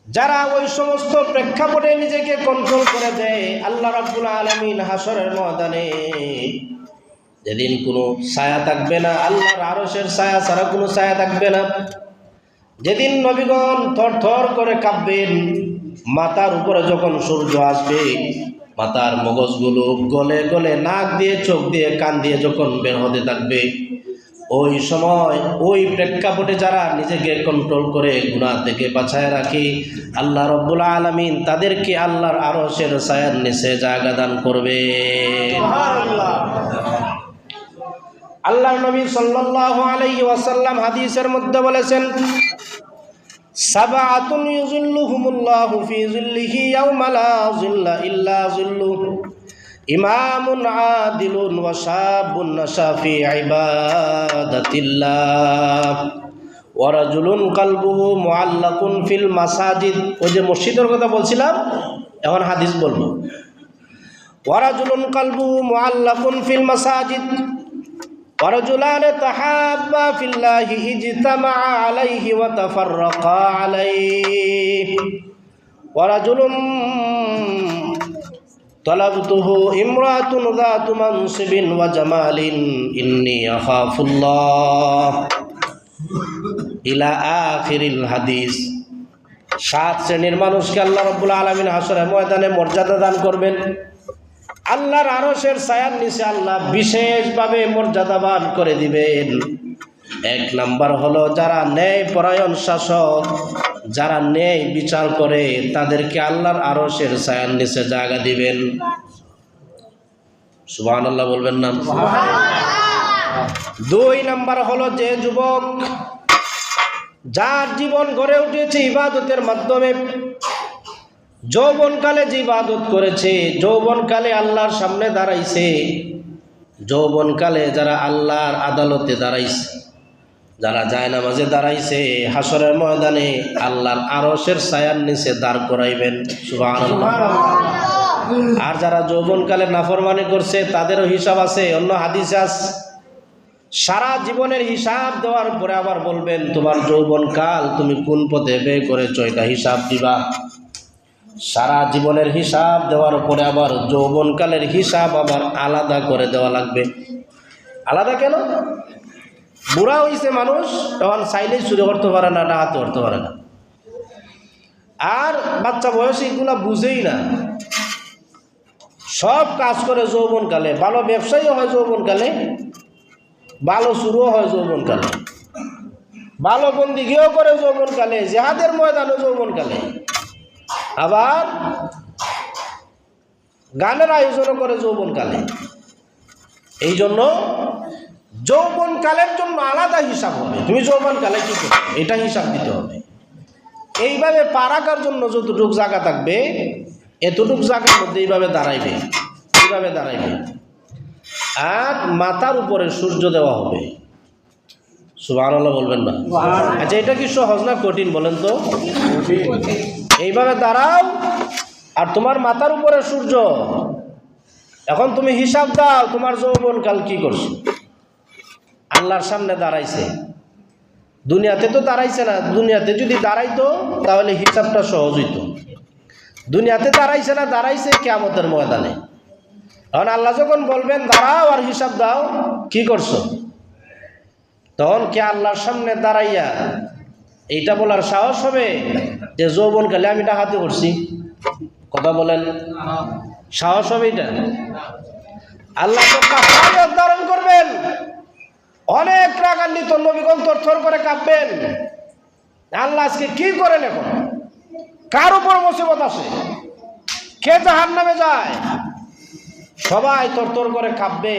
যারা ওই সমস্ত প্রেক্ষাপটে নিজেকে কন্ট্রোল করে দেয়, আল্লাহ রাব্বুল আলামিন হাসরের ময়দানে যেদিন কোনো ছায়া থাকবে না, আল্লাহর আরশের ছায়া ছাড়া কোনো ছায়া থাকবে না, যেদিন নবীগণ থরথর করে কাঁপবেন, মাথার উপরে যখন সূর্য আসবে, মাথার মগজগুলো গলে গলে নাক দিয়ে, চোখ দিয়ে, কান দিয়ে যখন বের হতে থাকবে, ওই সময় ওই প্রেক্ষাপটে যারা নিজেকে কন্ট্রোল করে গুনাহ থেকে বাঁচায় রাখে, আল্লাহ রাব্বুল আলামিন তাদেরকে আল্লাহর আরশের ছায়ার নিচে জায়গা দান করবে। সুবহানাল্লাহ। আল্লাহর নবী সাল্লাল্লাহু আলাইহি ওয়াসাল্লাম হাদিসের মধ্যে বলেছেন, সাবআতুন ইউযিল্লুহুমুল্লাহু ফি যিল্লিহি ইয়াওমা লা যিল্লা ইল্লা যিল্লুহু, ইমামুন আদিলুন ওয়া শাবুন নাশা ফি ইবাদাতিল্লাহ ওয়া রাজুলুন কলবুহু মুআল্লাকুন ফিল মাসাজিদ। ওই যে মসজিদের কথা বলছিলাম, এখন হাদিস বলবো। ওয়া রাজুলুন কলবুহু মুআল্লাকুন ফিল মাসাজিদ ওয়া রাজুলান তাহাব্বা ফিল্লাহি ইজতামা আলাইহি ওয়া তাফাররাকা আলাইহি ওয়া রাজুলুন তালাবতুহু ইমরাতুন যাতু মানসিবিন ওয়া জামালিন ইন্নী আখাফুল্লাহ ইলা আখিরিল হাদিস। 7 শ্রেণীর মানুষকে আল্লাহ রাব্বুল আলামিন হাসরের ময়দানে মর্যাদা দান করবেন। আল্লাহর আরশের ছায়ার নিচে আল্লাহ বিশেষভাবে মর্যাদাবান করে দিবেন। 1 নাম্বার হলো যারা ন্যায় পরায়ণ শাসক, যারা ন্যায় বিচার করে, তাদেরকে আল্লাহর আরশের ছায়ার নিচে জায়গা দিবেন। সুবহানাল্লাহ বলবেন না? সুবহানাল্লাহ। 2 নাম্বার হলো যে যুবক যার জীবন গড়ে উঠেছে ইবাদতের মাধ্যমে, যৌবনকালে যে ইবাদত করেছে, যৌবনকালে আল্লাহর সামনে দাঁড়াইছে, যৌবনকালে যারা আল্লাহর আদালতে দাঁড়াইছে, যারা জায়নামাজে দাঁড়াইছে হাসরের ময়দানে আল্লাহর আরশের ছায়ার নিচে দাঁড় করাইবেন। সুবহানাল্লাহ। আর যারা যৌবনকালে নাফরমানি করছে তাদেরও হিসাব আছে। অন্য হাদিসে আছে, সারা জীবনের হিসাব দেওয়ার পরে আবার বলবেন তোমার যৌবনকাল তুমি কোন পথে ব্যয় করেছো এটা হিসাব দিবা। সারা জীবনের হিসাব দেওয়ার পরে আবার যৌবনকালের হিসাব আবার আলাদা করে দেওয়া লাগবে। আলাদা কেন? বুড়া হইছে মানুষ, তখন চাইলেই চুরি করতে পারে না, ডাকাতি করতে পারে না। আর বাচ্চা বয়সে এগুলা বুঝেই না, সব কাজ করে যৌবনকালে। ভালো ব্যবসায়ীও হয় যৌবনকালে, ভালো চুরও হয় যৌবনকালে, ভালো বন্দিগিও করে যৌবনকালে, জিহাদের ময়দানও যৌবনকালে, আবার গানের আয়োজনও করে যৌবনকালে। এই জন্য যৌবনকালের জন্য আলাদা হিসাব হবে। তুমি যৌবনকালে কি করবে এটা হিসাব দিতে হবে। এইভাবে পা রাখার জন্য যতটুকু জায়গা থাকবে এতটুকু জায়গার মধ্যে এইভাবে দাঁড়াইবে, এইভাবে দাঁড়াইবে। আর মাথার উপরে সূর্য দেওয়া হবে। সুবহানাল্লাহ বলবেন না? আচ্ছা, এটা কি সহজ না কঠিন বলেন তো? এইভাবে দাঁড়াও আর তোমার মাথার উপরে সূর্য। এখন তুমি হিসাব দাও তোমার যৌবনকাল কি করছো। আল্লাহর সামনে দাঁড়াইছে, দুনিয়াতে তো দাঁড়াইছে না। দুনিয়াতে যদি দাঁড়াইতো তাহলে হিসাবটা সহজ হইত। দুনিয়াতে দাঁড়াইছে না, দাঁড়াইছে কিয়ামতের ময়দানে। এখন আল্লাহ যখন বলবেন দাঁড়াও আর হিসাব দাও, কি করছো, তখন কি আল্লাহর সামনে দাঁড়াইয়া এইটা বলার সাহস হবে যে যৌবনকালে আমি ডাকাতি করছি? কথা বলেন, সাহস হবে এটা? আল্লাহ তো কাফারে ধারণ করবেন, অনেক রাগান্বিত নবীগণ থরথর করে কাঁপবেন। আল্লাহ আজকে কি করেন? এখন কার উপর মুসিবত আসে, কে জাহান্নামে যায়, সবাই থরথর করে কাঁপবে।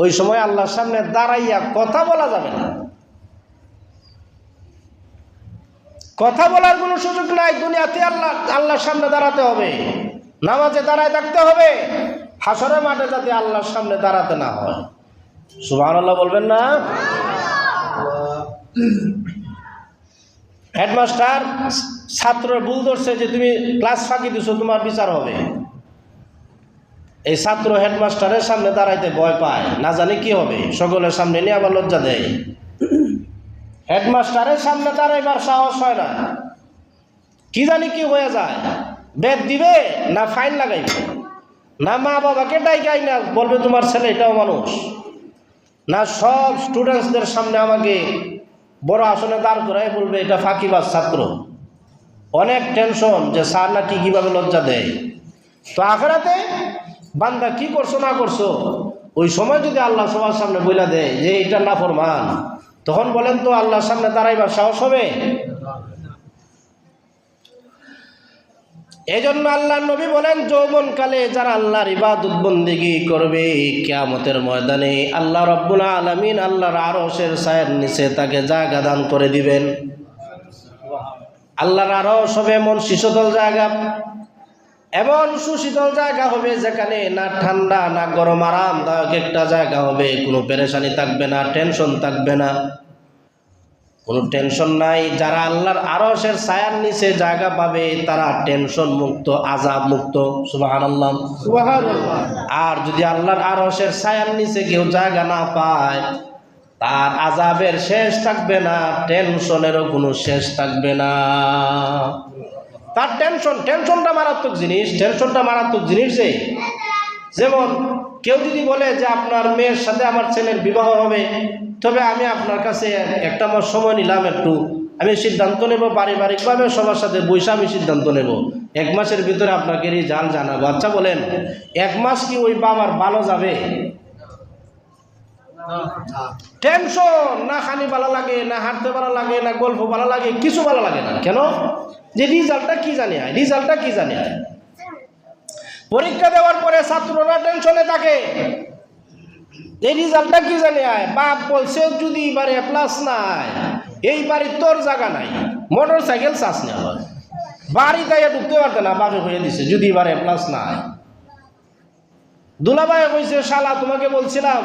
ওই সময় আল্লাহর সামনে দাঁড়াইয়া কথা বলা যাবে না, কথা বলার কোনো সুযোগ নাই। দুনিয়াতে আল্লাহর সামনে দাঁড়াতে হবে, নামাজে দাঁড়ায় থাকতে হবে, হাসরের মাঠে যাতে আল্লাহর সামনে দাঁড়াতে না হয়। সুবহানাল্লাহ বলবেন না? হেডমাস্টার ছাত্রের ভুল ধরছে যে তুমি ক্লাস ফাঁকি দিছো, তোমার বিচার হবে। এই ছাত্র হেডমাস্টারের সামনে দাঁড়াইতে ভয় পায়, না জানে কি হবে, সকলের সামনে নিয়ে আবার লজ্জা দেয়। হেডমাস্টারের সামনে দাঁড়াইবার সাহস হয় না, কি জানি কি হয়ে যায়, বেদ দিবে না ফাইন লাগাইবে, না মা বাবাকে ডাইকাই না বলবে তোমার ছেলে এটাও মানুষ, না সব স্টুডেন্টসদের সামনে আমাকে বড় আসনে দাঁড় করাই বলবে এটা ফাঁকিবাজ ছাত্র। অনেক টেনশন যে স্যার নাকি কীভাবে লজ্জা দেয়। তো আখিরাতে বান্দা কি করছো না করছো, ওই সময় যদি আল্লাহ সবার সামনে বইলা দেয় যে এটা নাফরমান, তখন বলেন তো আল্লাহর সামনে দাঁড়াইবার সাহস হবে? এই জন্য আল্লাহ নবী বলেন যৌবনকালে যারা আল্লাহর ইবাদত বন্দেগী করবে কিয়ামতের ময়দানে আল্লাহ রাব্বুল আলামিন আল্লাহর আরশের ছায়ার নিচে তাকে জায়গা দান করে দিবেন। আল্লাহর আরশ হবে এমন শীতল জায়গা, এমন সুশীতল জায়গা হবে যেখানে না ঠান্ডা না গরম, আরামদায়ক একটা জায়গা হবে। কোনো পেরেশানি থাকবে না, টেনশন থাকবে না, কোনো টেনশন নাই। যারা আল্লাহর আরশের ছায়ার নিচে জায়গা পাবে তারা টেনশন মুক্ত, আযাব মুক্ত। সুবহানাল্লাহ, সুবহানাল্লাহ। আর যদি আল্লাহর আরশের ছায়ার নিচে কেউ জায়গা না পায়, তার আযাবের শেষ থাকবে না, টেনশনেরও কোনো শেষ থাকবে না। তার টেনশনটা মারাত্মক জিনিস। টেনশনটা মারাত্মক জিনিস। যেমন কেউ যদি বলে যে আপনার মেয়ের সাথে আমার ছেলের বিবাহ হবে, তবে আমি আপনার কাছে একটা মাস সময় নিলাম, একটু আমি সিদ্ধান্ত নেব, পারিবারিকভাবে সবার সাথে বসে আমি সিদ্ধান্ত নেব, 1 মাসের ভিতরে আপনাকে রেজাল্ট জানাবো। আচ্ছা বলেন, 1 মাস কি ওই বাবার ভালো যাবে? টেনশন, না খানি ভালো লাগে, না হাঁটতে ভালো লাগে, না গল্প ভালো লাগে, কিছু ভালো লাগে না। কেন? যে রিজাল্টটা কি জানি হয়, রিজাল্টটা কি জানি হয়। পরীক্ষা দেওয়ার পরে ছাত্ররা টেনশনে থাকে, এই রিজাল্টটা কি জানি হয়। বাপ বলছে যদি এবারে প্লাস নাই, এইবারে তোর জায়গা নাই, মোটর সাইকেল চাষ নেওয়া হয়, বাড়ি গাইয়া ঢুকতে পারতে না, বাপে হয়ে দিছে যদি এবারে প্লাস নাই। দুলাভাই কইছে শালা তোমাকে বলছিলাম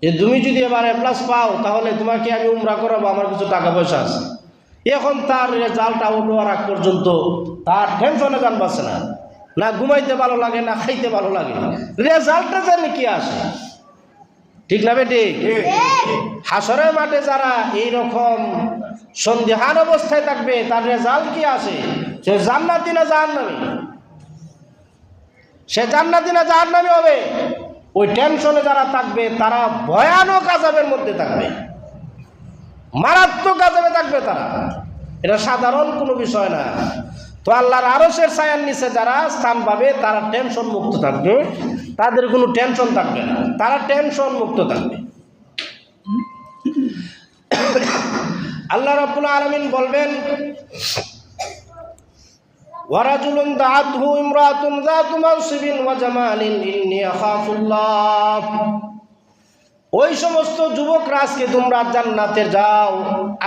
যে তুমি যদি এবার A+ পাও তাহলে তোমাকে আমি উমরা করাবো, আমার কিছু টাকা পয়সা আছে। এখন তার রেজাল্ট আউট হওয়ার আগ পর্যন্ত তার টেনশনে গান বাসে না, না ঘুমাইতে ভালো লাগে, না খাইতে ভালো লাগে, রেজাল্টটা জানি কি আসে। ঠিক না বেটি? হাসরের মাঠে যারা এইরকম সন্দিহান অবস্থায় থাকবে তার রেজাল্ট কি আসে, সে জান্নাতি না জাহান্নামী, সে জান্নাতি না জাহান্নামী হবে। ওই টেনশনে যারা থাকবে তারা ভয়ানক আযাবের মধ্যে থাকবে, মারাত্মক আযাবে থাকবে তারা। এটা সাধারণ কোনো বিষয় না। তো আল্লাহর আরশের ছায়ার নিচে যারা স্থান পাবে তারা টেনশন মুক্ত থাকবে, তাদের কোনো টেনশন থাকবে না, তারা টেনশন মুক্ত থাকবে। আল্লাহ রাব্বুল আলামিন বলবেন, ওয়ারাজুলুন দাআতহু ইমরাতুন যাতু মানসিবিন ওয়া জামালিন ইন্নী আখাফুল্লাহ। ওই সমস্ত যুবকরা আজকে তোমরা জান্নাতে যাও,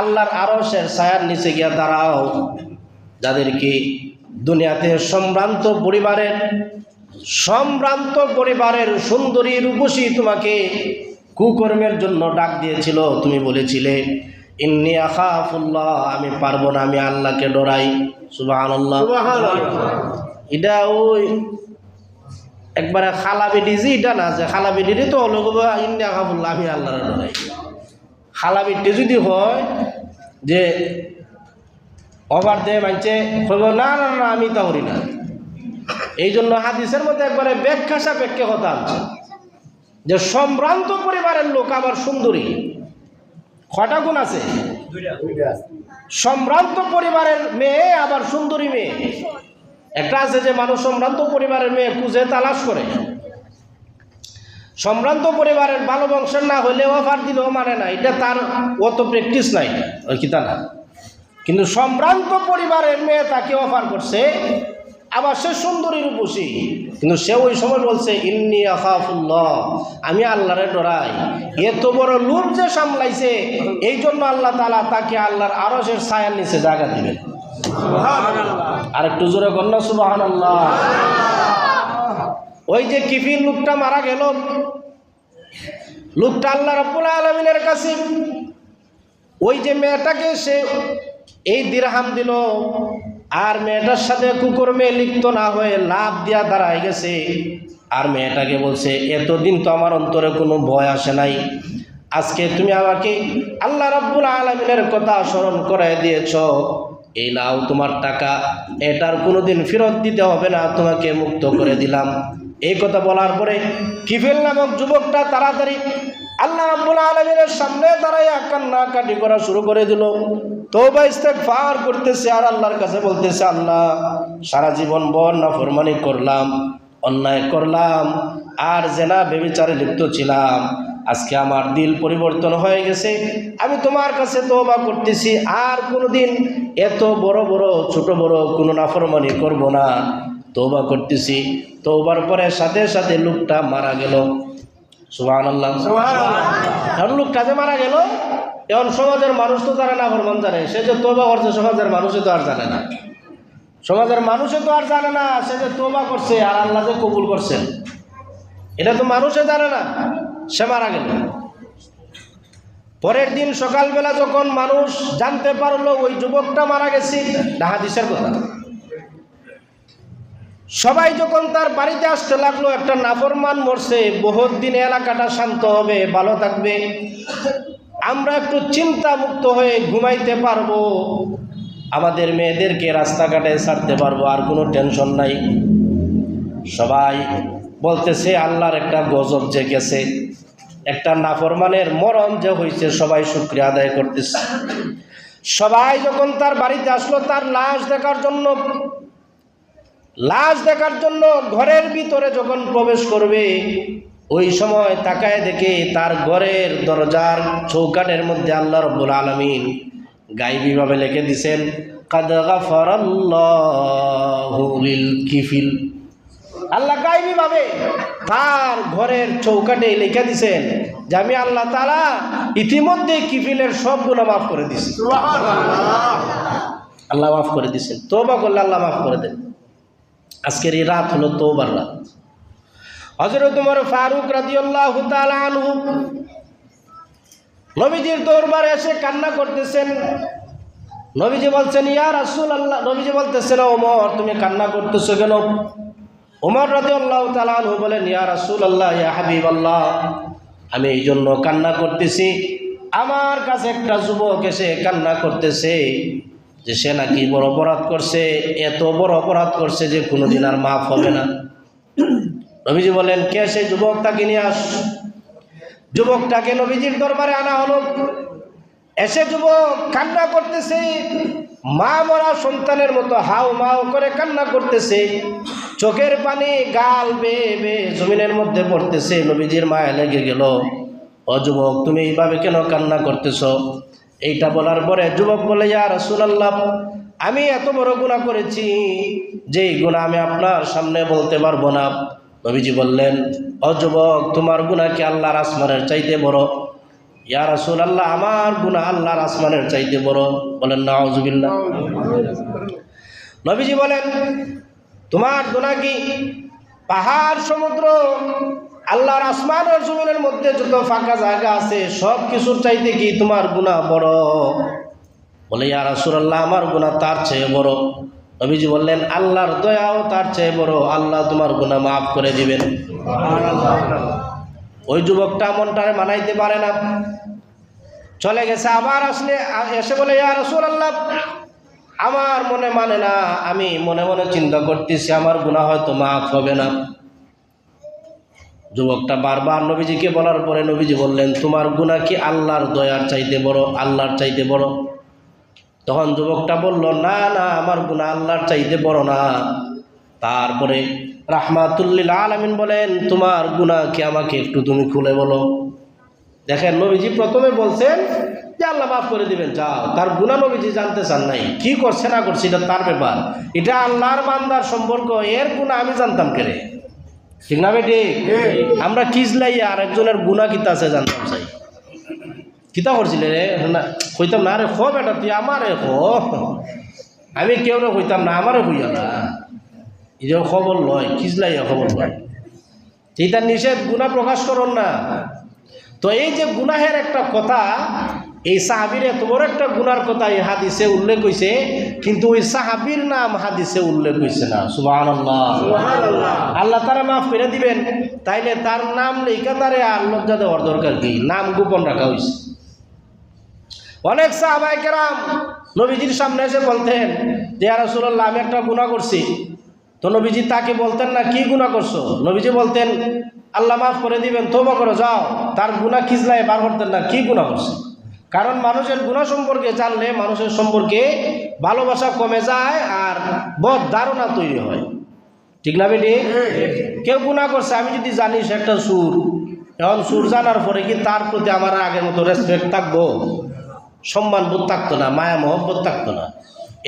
আল্লাহর আরশের ছায়ার নিচে গিয়ে দাঁড়াও, যাদেরকে দুনিয়াতে সম্ভ্রান্ত পরিবারের সুন্দরী রূপসী তোমাকে কুকর্মের জন্য ডাক দিয়েছিল, তুমি বলেছিলে ইন্নী আখাফুল্লাহ, আমি পারবো না, আমি আল্লাহকে ডরাই। সুবহানাল্লাহ। এটা ওই একবারে খালা বেটি যে এটা না, যে খালা বেটিরই তো হলো ইন্নী আখাফুল্লাহ, আমি আল্লাহর ডরাই। খালা বেটি যদি হয় যে অভার দেয় মানছে কইব না না না আমি তা করি না। এই জন্য হাদিসের মধ্যে একবারে ব্যাখ্যা সাপেক্ষে কথা আছে যে সম্ভ্রান্ত পরিবারের লোক আবার সুন্দরী, কটা গুণ আছে? সম্ভ্রান্ত পরিবারের মেয়ে আবার সুন্দরী মেয়ে। একটা আছে যে মানুষ সম্ভ্রান্ত পরিবারের মেয়ে খুঁজে তালাশ করে, সম্ভ্রান্ত পরিবারের ভালো বংশের না হলে অফার দিলেও মানে না, এটা তার অত প্র্যাকটিস নাই, ওই কিতা না। কিন্তু সম্ভ্রান্ত পরিবারের মেয়ে তাকে অফার করছে, আবার সে সুন্দরী রূপসী, কিন্তু সে ওই সময় বলছে ইন্নী আখাফুল্লাহ, আমি আল্লাহরে ডরাই। এত বড় লোভ যে সামলাইছে, এই জন্য আল্লাহ তাআলা তাকে আল্লাহর আরশের ছায়ার নিচে জায়গা দিবেন। আর একটু জোরে কর না সুবহানাল্লাহ। ওই যে কিফিল লোকটা মারা গেল, লোকটা আল্লাহ রাব্বুল আলামিনের কাছে ওই যে মেয়েটাকে সে এই দিরহাম দিল, আর মেয়েটার সাথে কুকর্মে লিপ্ত না হয়ে লাভ দিয়া দাঁড়ায় গেছে। আর মেয়েটাকে বলছে এতদিন তো আমার অন্তরে কোনো ভয় আসে নাই, আজকে তুমি আমাকে আল্লাহ রাব্বুল আলামিনের কথা স্মরণ করায় দিয়েছ, এই নাও তোমার টাকা, এটার কোনোদিন ফেরত দিতে হবে না, তোমাকে মুক্ত করে দিলাম। এই কথা বলার পরে কিফিল নামক যুবকটা তাড়াতাড়ি আল্লাহ রাব্বুল আলামিনের সামনে দাঁড়াইয়া কান্নাকাটি করা শুরু করে দিল, তওবা ইস্তেগফার করতেছে আর আল্লাহর কাছে বলতেছে, আল্লাহ সারা জীবন বড় নাফরমানি করলাম, অন্যায় করলাম, আর জেনা ব্যভিচারে লিপ্ত ছিলাম, আজকে আমার দিল পরিবর্তন হয়ে গেছে, আমি তোমার কাছে তওবা করতেছি, আর কোনোদিন এত বড় বড় ছোট বড় কোনো নাফরমানি করব না, তওবা করতেছি। তওবার পরে সাথে সাথে লোকটা মারা গেল। সুবহানাল্লাহ। এখন লোকটা যে মারা গেল, এখন সমাজের মানুষ তো যারা নাফরমান জানে, সে যে তওবা করছে সমাজের মানুষে তো আর জানে না, সমাজের মানুষে তো আর জানে না সে যে তওবা করছে আর আল্লাহ যে কবুল করছেন, এটা তো মানুষে জানে না। সে মারা গেল। পরের দিন সকালবেলা যখন মানুষ জানতে পারলো ওই যুবকটা মারা গেছে, হাদিসের কথা, সবাই যখন তার বাড়িতে আসতে লাগলো, একটা নাফরমান মরছে, বহুত দিন এলাকাটা শান্ত হবে, ভালো থাকবে, আমরা একটু চিন্তা মুক্ত হয়ে ঘুমাইতে পারবো, আমাদের মেয়েদেরকে রাস্তাঘাটে ছাড়তে পারবো, আর কোনো টেনশন নাই। সবাই বলতেছে আল্লাহর একটা গজব যে গেছে, একটা নাফরমানের মরণ যে হয়েছে, সবাই শুকরিয়া আদায় করতেছে। সবাই যখন তার বাড়িতে আসলো তার লাশ দেখার জন্য ঘরের ভিতরে যখন প্রবেশ করবে, ওই সময় তাকায় দেখে তার ঘরের দরজার চৌকাঠের মধ্যে আল্লাহ রাব্বুল আলামিন গায়বীভাবে লিখে দিয়েছেন, কাদ গাফারাল্লাহু লিল কিফিল। আল্লাহ গায়বীভাবে তার ঘরের চৌকাঠে লিখে দিয়েছেন যে আমি আল্লাহ তাআলা ইতিমধ্যে কিফিলের সব গুনাহ মাফ করে দিয়েছি। আল্লাহ মাফ করে দিয়েছেন, তওবা করলে আল্লাহ মাফ করে দেন। আজকের এই রাত হলো তওবার রাত। হযরত ওমর ফারুক রাদিয়াল্লাহু তাআলা আনহু নবীজির দরবারে এসে কান্না করতেছেন। নবীজি বলছেন ইয়া রাসূলুল্লাহ, নবীজি বলতেছেন ওমর তুমি কান্না করতেছো কেন? ওমর রাদিয়াল্লাহু তাআলা আনহু বলেন ইয়া রাসূলুল্লাহ ইয়া হাবিবাল্লাহ, আমি এই জন্য কান্না করতেছি, আমার কাছে একটা যুবক এসে কান্না করতেছে যে সে নাকি বড় অপরাধ করছে, এত বড় অপরাধ করছে যে কোনোদিন আর মাফ হবে না। নবীজি বলেন কে সেই যুবক? তাকে নিয়ে আস। যুবকটাকে নবীজির দরবারে আনা হলো। এসে যুবক কান্না করতেছে, মা মরা সন্তানের মতো হাউ মাউ করে কান্না করতেছে, চোখের পানি গাল বেয়ে বেয়ে জমিনের মধ্যে পড়তেছে। নবীজির মায়া লেগে গেল। ও যুবক তুমি এইভাবে কেন কান্না করতেছ? এইটা বলার পরে যুবক বলে ইয়া রাসূলুল্লাহ, আমি এত বড় গুনাহ করেছি যে এই গুনাহ আমি আপনার সামনে বলতে পারবো না। নবীজি বললেন ও যুবক তোমার গুনাহ কি আল্লাহর আসমানের চাইতে বড়? ইয়া রাসূলুল্লাহ আমার গুনাহ আল্লাহর আসমানের চাইতে বড়। বলেন নাউযুবিল্লাহ। নবীজি বলেন তোমার গুনাহ কি পাহাড় সমুদ্র আল্লাহর আসমান আর জমিনের মধ্যে যত ফাঁকা জায়গা আছে সব কিছুর চাইতে কি তোমার গুনাহ বড়? বলে ইয়া রাসূলুল্লাহ আমার গুনাহ তার চেয়ে বড়। নবীজি বললেন আল্লাহর দয়াও তার চেয়ে বড়, আল্লাহ তোমার গুনাহ মাফ করে দিবেন। ওই যুবকটা মনটারে মানাইতে পারে না, চলে গেছে। আবার আসলে এসে বলে ইয়া রাসূলুল্লাহ আমার মনে মানে না, আমি মনে মনে চিন্তা করতেছি আমার গুনাহ হয়তো মাফ হবে না। যুবকটা বারবার নবীজিকে বলার পরে নবীজি বললেন তোমার গুনাহ কি আল্লাহর দয়ার চাইতে বড়, আল্লাহর চাইতে বড়? তখন যুবকটা বলল না না আমার গুনাহ আল্লাহর চাইতে বড় না। তারপরে রাহমাতুল লিল আলামিন বলেন তোমার গুনাহ কি আমাকে একটু তুমি খুলে বলো। দেখেন নবীজি প্রথমে বলছেন যে আল্লাহ মাফ করে দিবেন, যাও। তার গুনাহ নবীজি জানতে চান নাই, কি করছে না করছে এটা তার ব্যাপার, এটা আল্লাহর বান্দার সম্পর্ক, এর গুনাহ আমি জানতাম কেরে? ঠিক না বেটি? আমরা কিজলাই আর একজনের গুনাহ কিতা আছে জানতাম চাই। কিতা করছিলে রে? কইতাম না রে খো বেটা তুই আমারে খো, আমি কেউ রে কইতাম না, আমারে কইয়া না। এই যে খবর লয় কিজলাইয়া খবর লয়, এইটা নিষেধ, গুনাহ প্রকাশ করুন না। তো এই যে গুনাহের একটা কথা, এই সাহাবীর এত বড় একটা গুনার কথা এই হাদিসে উল্লেখ হয়েছে, কিন্তু ওই সাহাবীর নাম হাদিসে উল্লেখ হয়েছে না। সুবহানাল্লাহ। আল্লাহ তারা মাফ করে দিবেন, তাইলে তার নাম লেখা তারে আর লজ্জা দেওয়ার দরকার কি? নাম গোপন রাখা হয়েছে। অনেক সাহাবায়ে কেরাম নবীজির সামনে এসে বলতেন যে ইয়া রাসূলুল্লাহ আমি একটা গুনাহ করছি। তো নবীজি তাকে বলতেন না কি গুনাহ করছো? নবীজি বলতেন আল্লাহ মাফ করে দিবেন, তওবা করো, যাও। তার গুনাহ খিজলায় বার করতেন না কি গুনাহ করছে। কারণ মানুষের গুনাহ সম্পর্কে জানলে মানুষের সম্পর্কে ভালোবাসা কমে যায় আর বদ ধারণা তৈরি হয়। ঠিক না বেটি? কেউ গুনাহ করছে, আমি যদি জানি সে একটা সুর, এখন সুর জানার পরে কি তার প্রতি আমার আগের মতো রেসপেক্ট থাকবো? সম্মান বোধ থাকতো না, মায়া মহব্বত থাকতো না।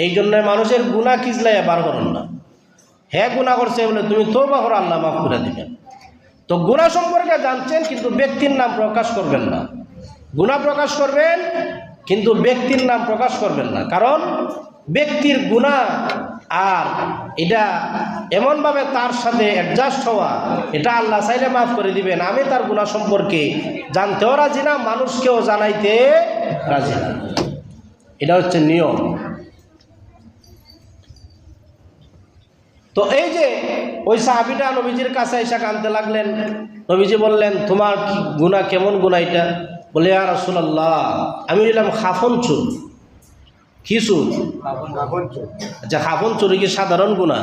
এই জন্য মানুষের গুনাহ খিজলাইয়া বার করেন না। হ্যাঁ গুনাহ করছে বলে তুমি তওবা করো, আল্লাহ মাফ করে দিবেন। তো গুনাহ সম্পর্কে জানছেন কিন্তু ব্যক্তির নাম প্রকাশ করবেন না। গুনাহ প্রকাশ করবেন কিন্তু ব্যক্তির নাম প্রকাশ করবেন না, কারণ ব্যক্তির গুনাহ আর এটা এমনভাবে তার সাথে অ্যাডজাস্ট হওয়া, এটা আল্লাহ চাইলে মাফ করে দিবেন। আমি তার গুনাহ সম্পর্কে জানতেও রাজি না, মানুষকেও জানাইতে রাজি না। এটা হচ্ছে নিয়ম। তো এই যে ওই সাহাবীটা নবীজির কাছে এসে কাঁদতে লাগলেন। নবীজি বললেন তোমার কি গুনাহ, কেমন গুনাহ এটা? বলে ইয়া রাসূলুল্লাহ আমি হইলাম খাফন চোর। কি চোর? আচ্ছা খাফন চুরি কি সাধারণ গুনাহ?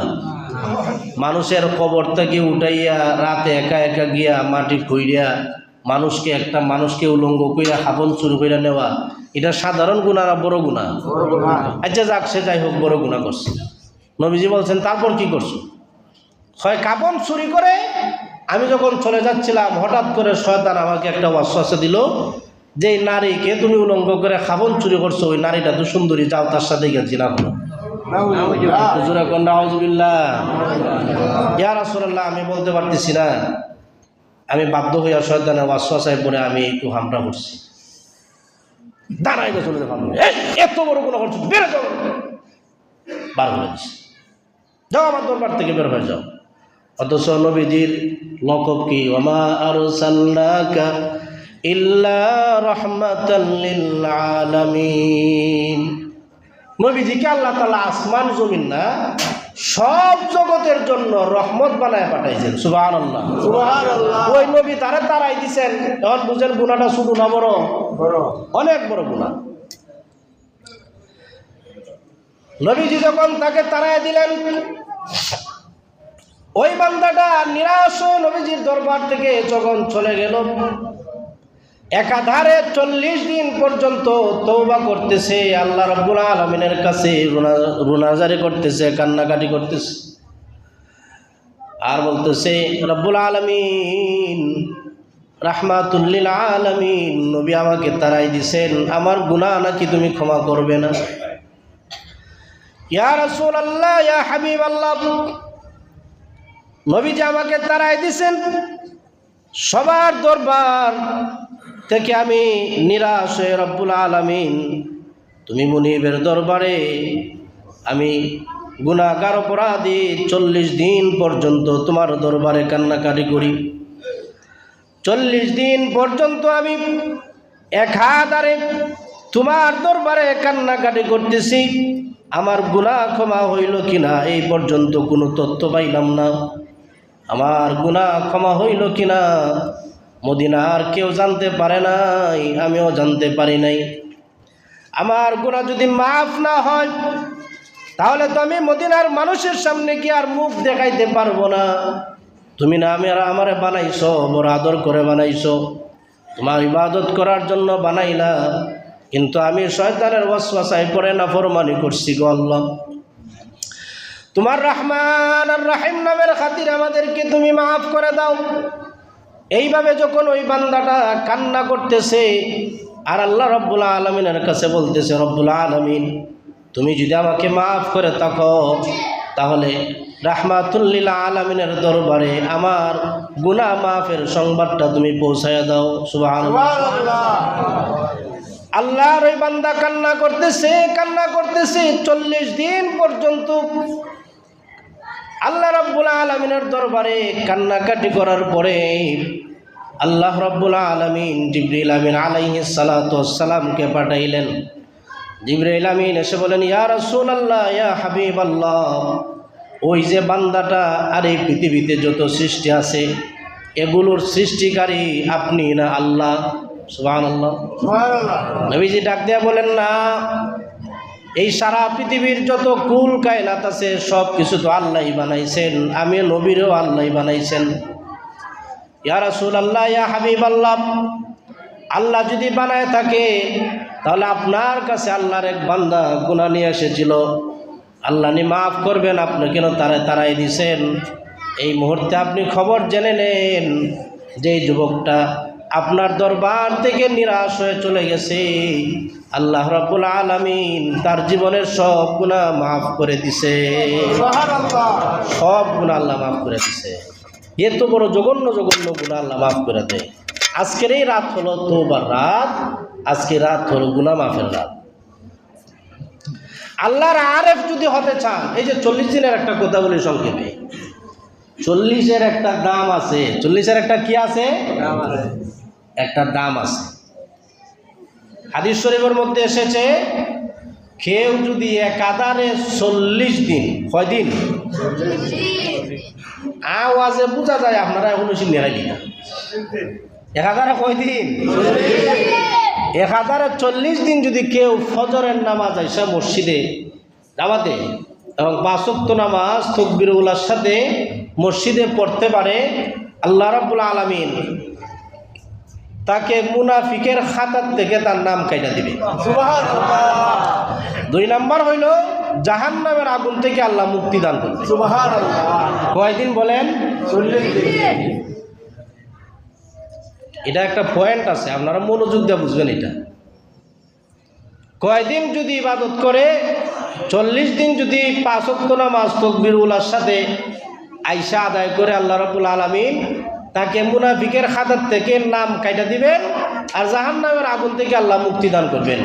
মানুষের কবর থেকে উঠাইয়া রাতে একা একা গিয়া মাটি খুইরিয়া মানুষকে উলঙ্গ কইরা খাফন চুরি কইরা নেওয়া, এটা সাধারণ গুনাহ না বড় গুনাহ? আচ্ছা যাক, সে যাই হোক বড় গুনাহ করছে। নবীজি বলছেন তারপর কি করছো? হয় কাপন চুরি করে আমি যখন চলে যাচ্ছিলাম হঠাৎ করে শয়তান আমাকে একটা ওয়াসওয়াসা দিল যে নারীকে তুমি উলঙ্গ করে খাবন চুরি করছো, ওই নারীটা তো সুন্দরী, যাও তার সাথে গেছি না কোনো। ইয়া রাসূলুল্লাহ আমি বলতে পারতেছি না, আমি বাধ্য হইয়া শয়তানের ওয়াসওয়াসায় পড়ে আমি একটু হামলা করছি। দাঁড়াই চলে যাবো, এত বড় গুনাহ করছো, বের যাও, বার হয়ে দিছি, যাও আমার দরবার থেকে বের হয়ে যাও। অথচ নবীজির লকব কি? ওমা আরসালনাকা ইল্লা রাহমাতাল লিল আলামিন। নবীজিকে আল্লাহ তাআলা আসমান জমিন না সব জগতের জন্য রহমত বানায় পাঠাইছেন। সুবহানাল্লাহ সুবহানাল্লাহ। ওই নবী তারে তারাই দিছেন। এখন বুঝেন গুনাহটা শুধু না বড় বড়, অনেক বড় গুনাহ। নবীজি যখন তাকে তাড়ায় দিলেন, ওই বান্দাটা নিরাশ হয়ে নবীজির দরবার থেকে যখন চলে গেল, একাধারে 40 দিন পর্যন্ত তওবা করতেছে, আল্লাহ রাব্বুল আলামিনের কাছে রুনাজারি করতেছে, কান্নাকাটি করতেছে, আর বলতেছে রব্বুল আলামিন রাহমাতুল লিল আলামিন, নবী আমাকে তাড়াই দিছেন, আমার গুনাহ নাকি তুমি ক্ষমা করবে না? ইয়া রাসূলুল্লাহ, ইয়া হাবিবাল্লাহ, নবীজি আমাকে তাড়াই দিছেন, সবার দরবার থেকে আমি নিরাশ হয়ে রব্বুল আলামিন তুমি মুনিবের দরবারে আমি গুনাহগার অপরাধী 40 দিন পর্যন্ত তোমার দরবারে কান্নাকাটি করি। 40 দিন পর্যন্ত আমি একাধারে তোমার দরবারে কান্নাকাটি করতেছি, আমার গুনাহ ক্ষমা হইল কিনা এই পর্যন্ত কোনো তথ্য পাইলাম না। আমার গুনাহ ক্ষমা হইল কিনা মদিনার কেউ জানতে পারে নাই, আমিও জানতে পারি নাই। আমার গুনাহ যদি মাফ না হয় তাহলে তো আমি মদিনার মানুষের সামনে কি আর মুখ দেখাইতে পারবো না। তুমি না আমারে বানাইছো, বড় আদর করে বানাইছো, তোমার ইবাদত করার জন্য বানাইলা, কিন্তু আমি শয়তানের ওয়াসওয়াসায় পড়ে নাফরমানি করছি গো আল্লাহ। তোমার রহমান আর রহিম নামের খাতির আমাদেরকে তুমি মাফ করে দাও। এইভাবে যখন ওই বান্দাটা কান্না করতেছে আর আল্লাহ রব্বুল আলামিনের কাছে বলতেছে, রব্বুল আলামিন তুমি যদি আমাকে মাফ করে থাকো তাহলে রাহমাতুল লিল আলামিনের দরবারে আমার গুনাহ মাফের সংবাদটা তুমি পৌঁছায়া দাও। সুবহানাল্লাহ। আল্লাহর ওই বান্দা কান্না করতেছে 40 দিন পর্যন্ত আল্লাহ রাব্বুল আলামিনের দরবারে কান্নাকাটি করার পরে আল্লাহ রাব্বুল আলামিন জিবরিল আমিন আলাইহিস সালাতু ওয়াস সালামকে পাঠাইলেন। জিবরিল আমিন এসে বলেন, ইয়া রাসূলুল্লাহ, ইয়া হাবিবাল্লাহ, ওই যে বান্দাটা আর এই পৃথিবীতে যত সৃষ্টি আছে এগুলোর সৃষ্টিকারী আপনি না আল্লাহ? সুবহানাল্লাহ সুবহানাল্লাহ। নবীজি ডাক দিয়া বলেন, না, এই সারা পৃথিবীর যত কুল কায়নাত আছে সব কিছু তো আল্লাহই বানাইছেন, আমি নবীরও আল্লাহই বানাইছেন। ইয়া রাসূলুল্লাহ, ইয়া হাবিবাল্লাহ, আল্লাহ যদি বানায় থাকে তাহলে আপনার কাছে আল্লাহর এক বান্দা গুনাহ নিয়ে এসেছিল, আল্লাহ নি মাফ করবেন, আপনি কেন তারাই দিছেন? এই মুহূর্তে আপনি খবর জেনে নেন যে যুবকটা আপনার দরবার থেকে নিরাশ হয়ে চলে গেছে, আল্লাহ রাব্বুল আলামিন তার জীবনের সব গুনাহ মাফ করে দিছে। সুবহানাল্লাহ। সব গুনাহ আল্লাহ মাফ করে দিছে। এত বড় জঘন্য জঘন্য গুনাহ আল্লাহ মাফ করে দেয়। আজকের এই রাত হলো তওবার রাত, আজকে রাত হলো গুনাহ মাফের রাত। আল্লাহর আরেফ যদি হতে চান, এই যে 40 দিনের একটা কথা বলি সংক্ষেপে, 40-এর একটা দাম আছে। 40-এর একটা কি আছে? একটা দাম আছে। হাদিস শরীফের মধ্যে এসেছে, কেউ যদি একাধারে 40 দিন, কয়দিন? আওয়াজে বোঝা যায় আপনারা এখনো সিনেরাইলি না। একাধারে কয়দিন? একাধারে 40 দিন যদি কেউ ফজরের নামাজ আইসা মসজিদে জামাতে এবং 5 ওয়াক্ত নামাজ তাকবীরুল্লাহর সাথে মসজিদে পড়তে পারে, আল্লাহ রাব্বুল আলামিন তাকে মুনাফিকের খাতার থেকে তার নাম কাইটা দিবে। সুবহানাল্লাহ। 2 নাম্বার হইল জাহান্নামের আগুন থেকে আল্লাহ মুক্তি দান করবে। সুবহানাল্লাহ। কয়দিন বলেন? 40 দিন। এটা একটা পয়েন্ট আছে, আপনারা মনোযোগ দিয়ে বুঝবেন। এটা কয়দিন যদি ইবাদত করে, 40 দিন যদি 5 ওয়াক্ত নামাজ তাকবীরুল্লাহর সাথে আইসা আদায় করে, আল্লাহ রাব্বুল আলামিন তাকে মুনাফিকের খাতার থেকে নাম কাইটা দিবেন আর জাহান্নামের আগুন থেকে আল্লাহ মুক্তি দান করবেন।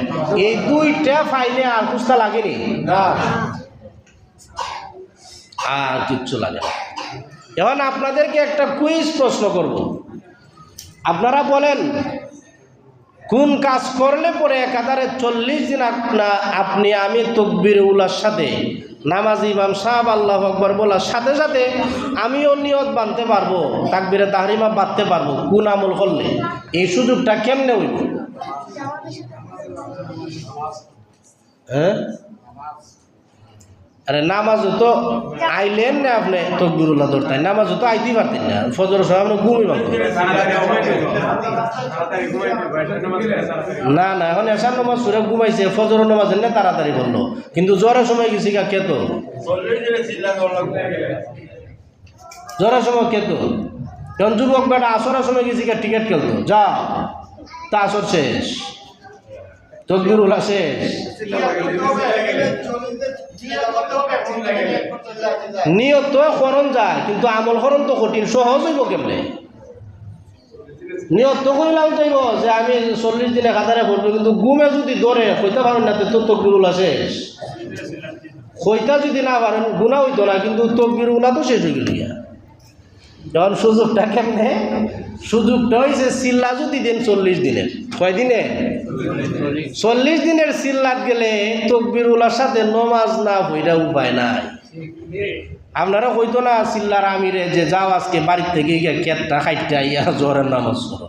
এই 2টা ফাইলে আর কুস্তা লাগেনি না, আর কিচ্ছু লাগে না। এখন আপনাদেরকে একটা কুইজ প্রশ্ন করব, আপনারা বলেন কোন কাজ করলে পরে একাধারে 40 দিন আপনি আমি তাকবীর উলার সাথে নামাজি ইমাম সাহেব আল্লাহু আকবার বলার সাথে সাথে আমিও নিয়ত বাঁধতে পারবো, তাকবীরে তাহরিমা বাঁধতে পারবো কোন আমল করলে? এই সুযোগটা কেমনে হইব? হ্যাঁ, আরে নামাজও তো আইলেন না আপনি তাকবীরুল্লাহ ধরতেন, নামাজও তো আইতেই পারতেন না, ফজরের সময় আপনি ঘুমিয়ে পারতেন না। না এখন এশার নামাজ সুরে ঘুমাইছে, ফজরের নামাজ না তাড়াতাড়ি করলো, কিন্তু জ্বরের সময় গেছি খেত, জ্বরের সময় খেত। যখন যুবক বেটা আসরের সময় গেছি টিকিট খেলতো, যা তা আসর শেষ, তাকবীরুল্লাহ শেষ। নিয়ত তো করণ যায়, কিন্তু আমল করণ তো কঠিন, সহজ হইব কেমনে? নিয়ত তো করিলাম চাইব যে আমি 40 দিনে কাতারে পড়বো, কিন্তু ঘুমে যদি ধরে কইতে পারেন না তো তাকবীরুল্লাহ শেষ। কইতা যদি না পারেন গুনাহ হইতো না, কিন্তু তাকবীরুল্লাহ তো শেষ হয়ে গেল। যখন সুযোগটা কেমনে? সুযোগটা হয়েছে চিল্লা যদি দেন 40 দিনের, কয় দিনে? 40 দিনের চিল্লাত গেলে তাকবীরুল্লাহর সাথে নমাজ না হইরা উপায় নাই। আপনারা হইতো না চিল্লার আমিরে যে যাও আজকে বাড়ির থেকে কেটটা খাইতে আইয়া জোহরের নামাজ পড়ো,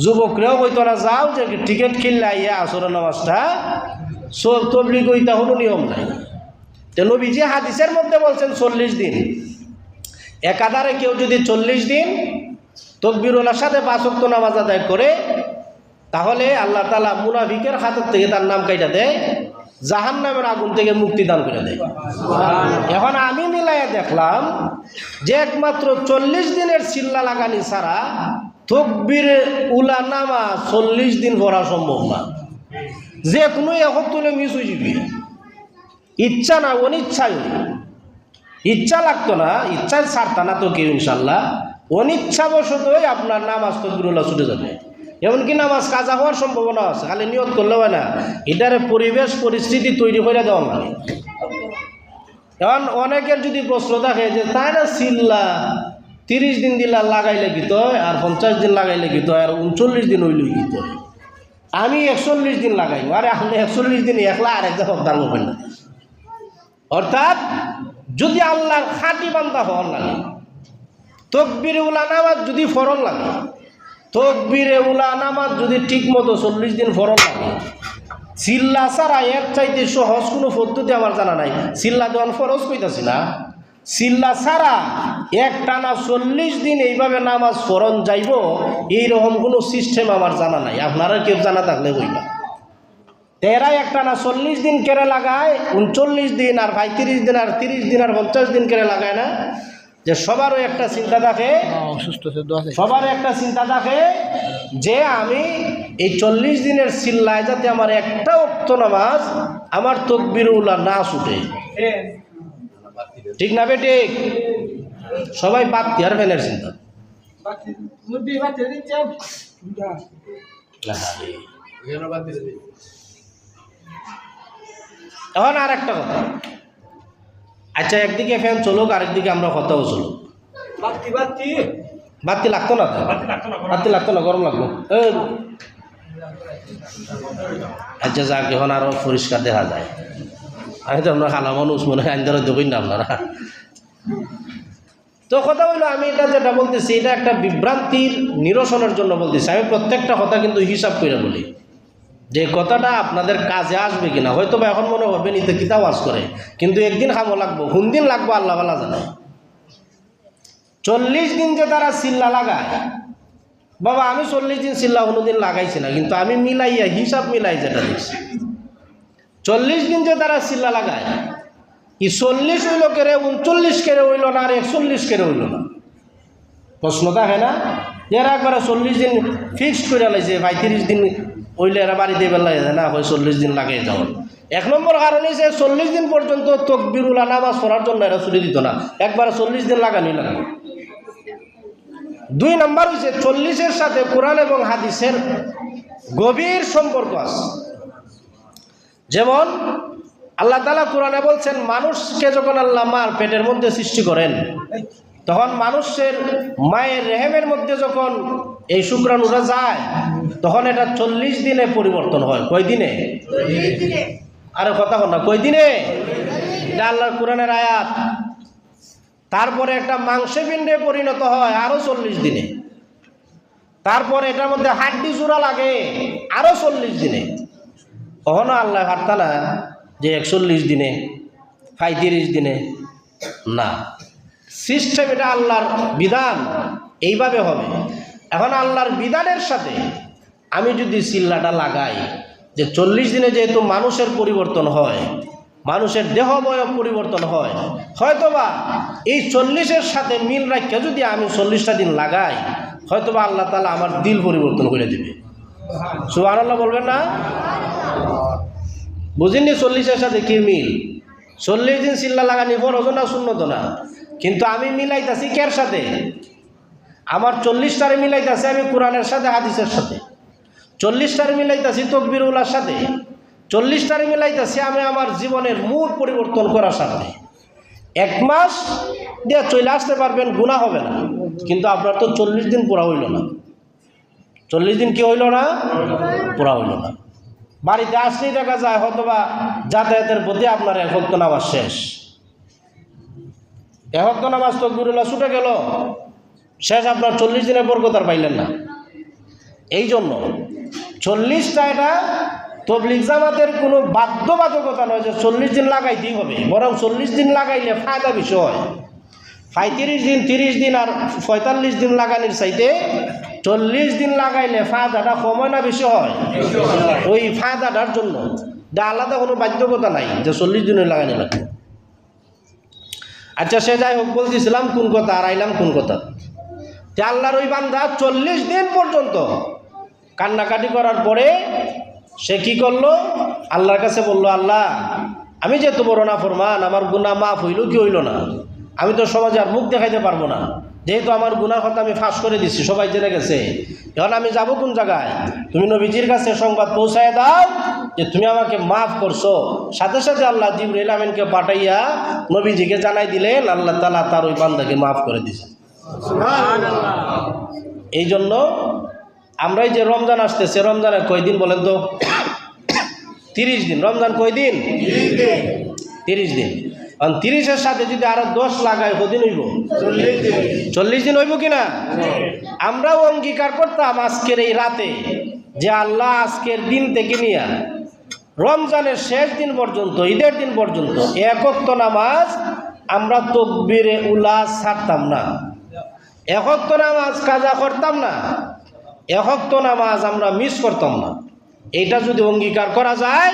যুবকরাও হইতো না যাও যে টিকিট কিনলে আইয়া আসরের নামাজটা সব তবলিগ হইতা কোনো নিয়ম নাই। তো নবীজি হাদিসের মধ্যে বলছেন 40 দিন একাধারে কেউ যদি 40 দিন তাকবীরুল্লাহর সাথে 5 ওয়াক্ত নামাজ আদায় করে, তাহলে আল্লাহ তাআলা মুনাফিকের হাতের থেকে তার নাম কাইটা দেয়, জাহান্নামের আগুন থেকে মুক্তি দান করে দেয়। এখন আমি মিলাইয়া দেখলাম যে একমাত্র 40 দিনের চিল্লা লাগানি ছাড়া তাকবীর উলা নামাজ 40 দিন পড়া সম্ভব না। যে কোনো এখন তুলে মিস হয়ে যাবি, ইচ্ছা না অনিচ্ছায়, ইচ্ছা লাগতো না, ইচ্ছায় ছাড়তা না তো কেউ ইনশাল্লাহ, অনিচ্ছাবশতই আপনার নামাজ তাকবীরুল্লাহ ছুটে যাবে। এমনকি নামাজ কাজা হওয়ার সম্ভাবনা আছে, খালি নিয়ত করলে হয় না, এটারে পরিবেশ পরিস্থিতি তৈরি করে দেওয়া লাগে। এখন অনেকের যদি প্রশ্ন থাকে যে তাই না চিল্লা 30 দিন দিলা লাগাইলে কি তো, আর 50 দিন লাগাইলে কি তো, আর 39 দিন হইল কি তো, আমি 41 দিন লাগাই, আরে আপনি 41 দিন একলা আরেক জায়গায় দান করবেন না। অর্থাৎ যদি আল্লাহর খাঁটি বান্দা হওয়ার লাগে, তাকবীরে উলা নামাজ যদি ফরজ লাগে, তাকবীরে উলা নামাজ যদি ঠিক মতো 40 দিন ফরজ লাগে, চিল্লা ছাড়া এর চাইতে সহজ কোনো পদ্ধতি আমার জানা নাই। চিল্লা দেওয়ান ফরজ কইতাছি না, চিল্লা ছাড়া একটানা 40 দিন এইভাবে নামাজ ফরন যাইব এইরকম কোনো সিস্টেম আমার জানা নাই। আপনারা কেউ জানা থাকলে বইবা। এরা একটানা 40 দিন কেড়ে লাগায়, 39 দিন আর 35 দিন আর 30 দিন আর 50 দিন কেড়ে লাগায় না, যে সবারও একটা চিন্তা থাকে, সবারও একটা চিন্তা থাকে যে আমি এই 40 দিনের চিল্লায় যাতে আমার একটা ওয়াক্ত নামাজ আমার তাকবীরুল্লাহ না ছুটে, ঠিক না বেঠিক? সবাই বাতি আর ফ্যানের চিন্তা। এখন আর একটা কথা, আচ্ছা একদিকে ফ্যান চলুক আরেকদিকে আমরা কথাও চলুক, বাতি লাগতো না তো, বাতি লাগতো না, গরম লাগবো। আচ্ছা যাক, এখন আরো পরিষ্কার দেখা যায়। আমি তো আপনার খালা মানুষ মনে হয় আইন দেখুন না আপনারা। তো কথা হইলো, আমি এটা যেটা বলতেছি এটা একটা বিভ্রান্তির নিরসনের জন্য বলতেছি। আমি প্রত্যেকটা কথা কিন্তু হিসাব করে বলি যে কথাটা আপনাদের কাজে আসবে কিনা। হয়তো বা এখন মনে হবে নিতে কিতা ওয়াজ করে, কিন্তু একদিন খামো লাগবো, কোন দিন লাগবো আল্লাহ ভালা জানে। 40 দিন যে তারা চিল্লা লাগায়, বাবা আমি 40 দিন চিল্লা কোনোদিন লাগাইছি না, কিন্তু আমি মিলাইয়া হিসাব মিলাই যেটা দেখছি, 40 দিন যে তারা চিল্লা লাগায়, ই 40 হইল কেড়ে, 39 কেড়ে হইল না, আর 41 কেড়ে হইল না। প্রশ্ন থাকে না, এরা একবারে 40 দিন ফিক্সড করে লাইছে, 35 দিন হইলে এরা বাড়িতে বেলায় যায় না, হয় 40 দিন লাগাই যাওয়ার। 1 নম্বর কারণ হচ্ছে 40 দিন পর্যন্ত তাকবীরুল্লাহ নামাজ পড়ার জন্য এরা ছুটি দিত না, একবারে 40 দিন লাগানি লাগবে। 2 নম্বর হচ্ছে 40-এর সাথে কোরআন এবং হাদিসের গভীর সম্পর্ক আছে। যেমন আল্লাহ তাআলা কোরআনে বলছেন, মানুষকে যখন আল্লাহ মার পেটের মধ্যে সৃষ্টি করেন, তখন মানুষের মায়ের রেহেমের মধ্যে যখন এই শুক্রাণুরা যায়, তখন এটা 40 দিনে পরিবর্তন হয়। কয় দিনে? আরে কথা হল না, কয় দিনে? এটা আল্লাহর কোরআনের আয়াত। তারপরে একটা মাংসে পিণ্ডে পরিণত হয় আরো 40 দিনে। তারপরে এটার মধ্যে হাড্ডি জোড়া লাগে আরো 40 দিনে। কখনো আল্লাহ হারতা না যে 41 দিনে 35 দিনে, না, সিস্টেম এটা আল্লাহর বিধান, এইভাবে হবে। এখন আল্লাহর বিধানের সাথে আমি যদি চিল্লাটা লাগাই যে 40 দিনে যেহেতু মানুষের পরিবর্তন হয়, মানুষের দেহবয়ব পরিবর্তন হয়, হয়তোবা এই 40-এর সাথে মিল রাখা যদি আমি 40টা দিন লাগাই, হয়তোবা আল্লাহ তাআলা আমার দিল পরিবর্তন করে দেবে। সুবহানাল্লাহ বলবেন না? বুঝেননি 40-এর সাথে কি মিল? 40 দিন চিল্লা লাগানি ফরজ না সুন্নত না, কিন্তু আমি মিলাইতাছি কার সাথে? আমার 40টারে মিলাইতাছি আমি কোরআনের সাথে, হাদিসের সাথে। 40টারে মিলাইতাছি তাকবীরুল্লাহর সাথে। 40টারে মিলাইতাছি আমি আমার জীবনের মূল পরিবর্তন করার সাথে। 1 মাস দিয়ে চলে আসতে পারবেন, গুনাহ হবে না, কিন্তু আপনার তো 40 দিন পুরা হইল না। 40 দিন কি হইল না? পুরা হইল না। বাড়িতে আসলেই দেখা যায় হয়তোবা যাতায়াতের প্রতি আপনার 1 ওয়াক্ত নামাজ শেষ। 1 ওয়াক্ত নামাজ তাকবীরুল্লাহ ছুটে গেল, শেষ, আপনার 40 দিনের বরকত আর পাইলেন না। এই জন্য 40টা এটা তবলিগ জামাতের কোনো বাধ্যবাধকতা নয় যে 40 দিন লাগাইতেই হবে, বরং 40 দিন লাগাইলে ফায়দা বেশি হয়। 35 দিন 30 দিন আর 45 দিন লাগানোর চাইতে 40 দিন লাগাইলে ফায়দাটা কম হয় না বেশি হয়? ওই ফায়দাটার জন্য আলাদা কোনো বাধ্যকতা নাই যে 40 দিনে লাগানো লাগবে। আচ্ছা, সে যাই হোক, বলতেছিলাম কোন কথা আর আইলাম কোন কথা। যে আল্লাহর ওই বান্দা 40 দিন পর্যন্ত কান্নাকাটি করার পরে সে কি করলো? আল্লাহর কাছে বললো, আল্লাহ, আমি যেহেতু বড় নাফরমান, আমার গুনাহ মাফ হইল কি হইল না? আমি তো সমাজে আর মুখ দেখাইতে পারবো না, যেহেতু আমার গুনার কথা আমি ফাঁস করে দিচ্ছি, সবাই জেনে গেছে। এখন আমি যাব কোন জায়গায়? তুমি নবীজির কাছে সংবাদ পৌঁছায় দাও যে তুমি আমাকে মাফ করছো। সাথে সাথে আল্লাহ জিবরাইল আমিনকে পাঠাইয়া নবীজিকে জানাই দিলেন আল্লাহ তাআলা তার ওই বান্দাকে মাফ করে দিয়েছেন। এই জন্য আমরাই যে রমজান আসতেছে, রমজানের কয়দিন বলেন তো? 30 দিন। রমজান কয়দিন? 30 দিন। 30-এর সাথে যদি আরো 10 লাগাই কদিন হইব? 40 দিন হইব কিনা? আমরাও অঙ্গীকার করতাম আজকের এই রাতে যে আল্লাহ আজকের দিন থেকে নিয়ে রমজানের শেষ দিন পর্যন্ত, ঈদের দিন পর্যন্ত 1 ওয়াক্ত নামাজ আমরা তাকবীরে উলা ছাড়তাম না, 1 ওয়াক্ত নামাজ কাজা করতাম না, 1 ওয়াক্ত নামাজ আমরা মিস করতাম না। এইটা যদি অঙ্গীকার করা যায়,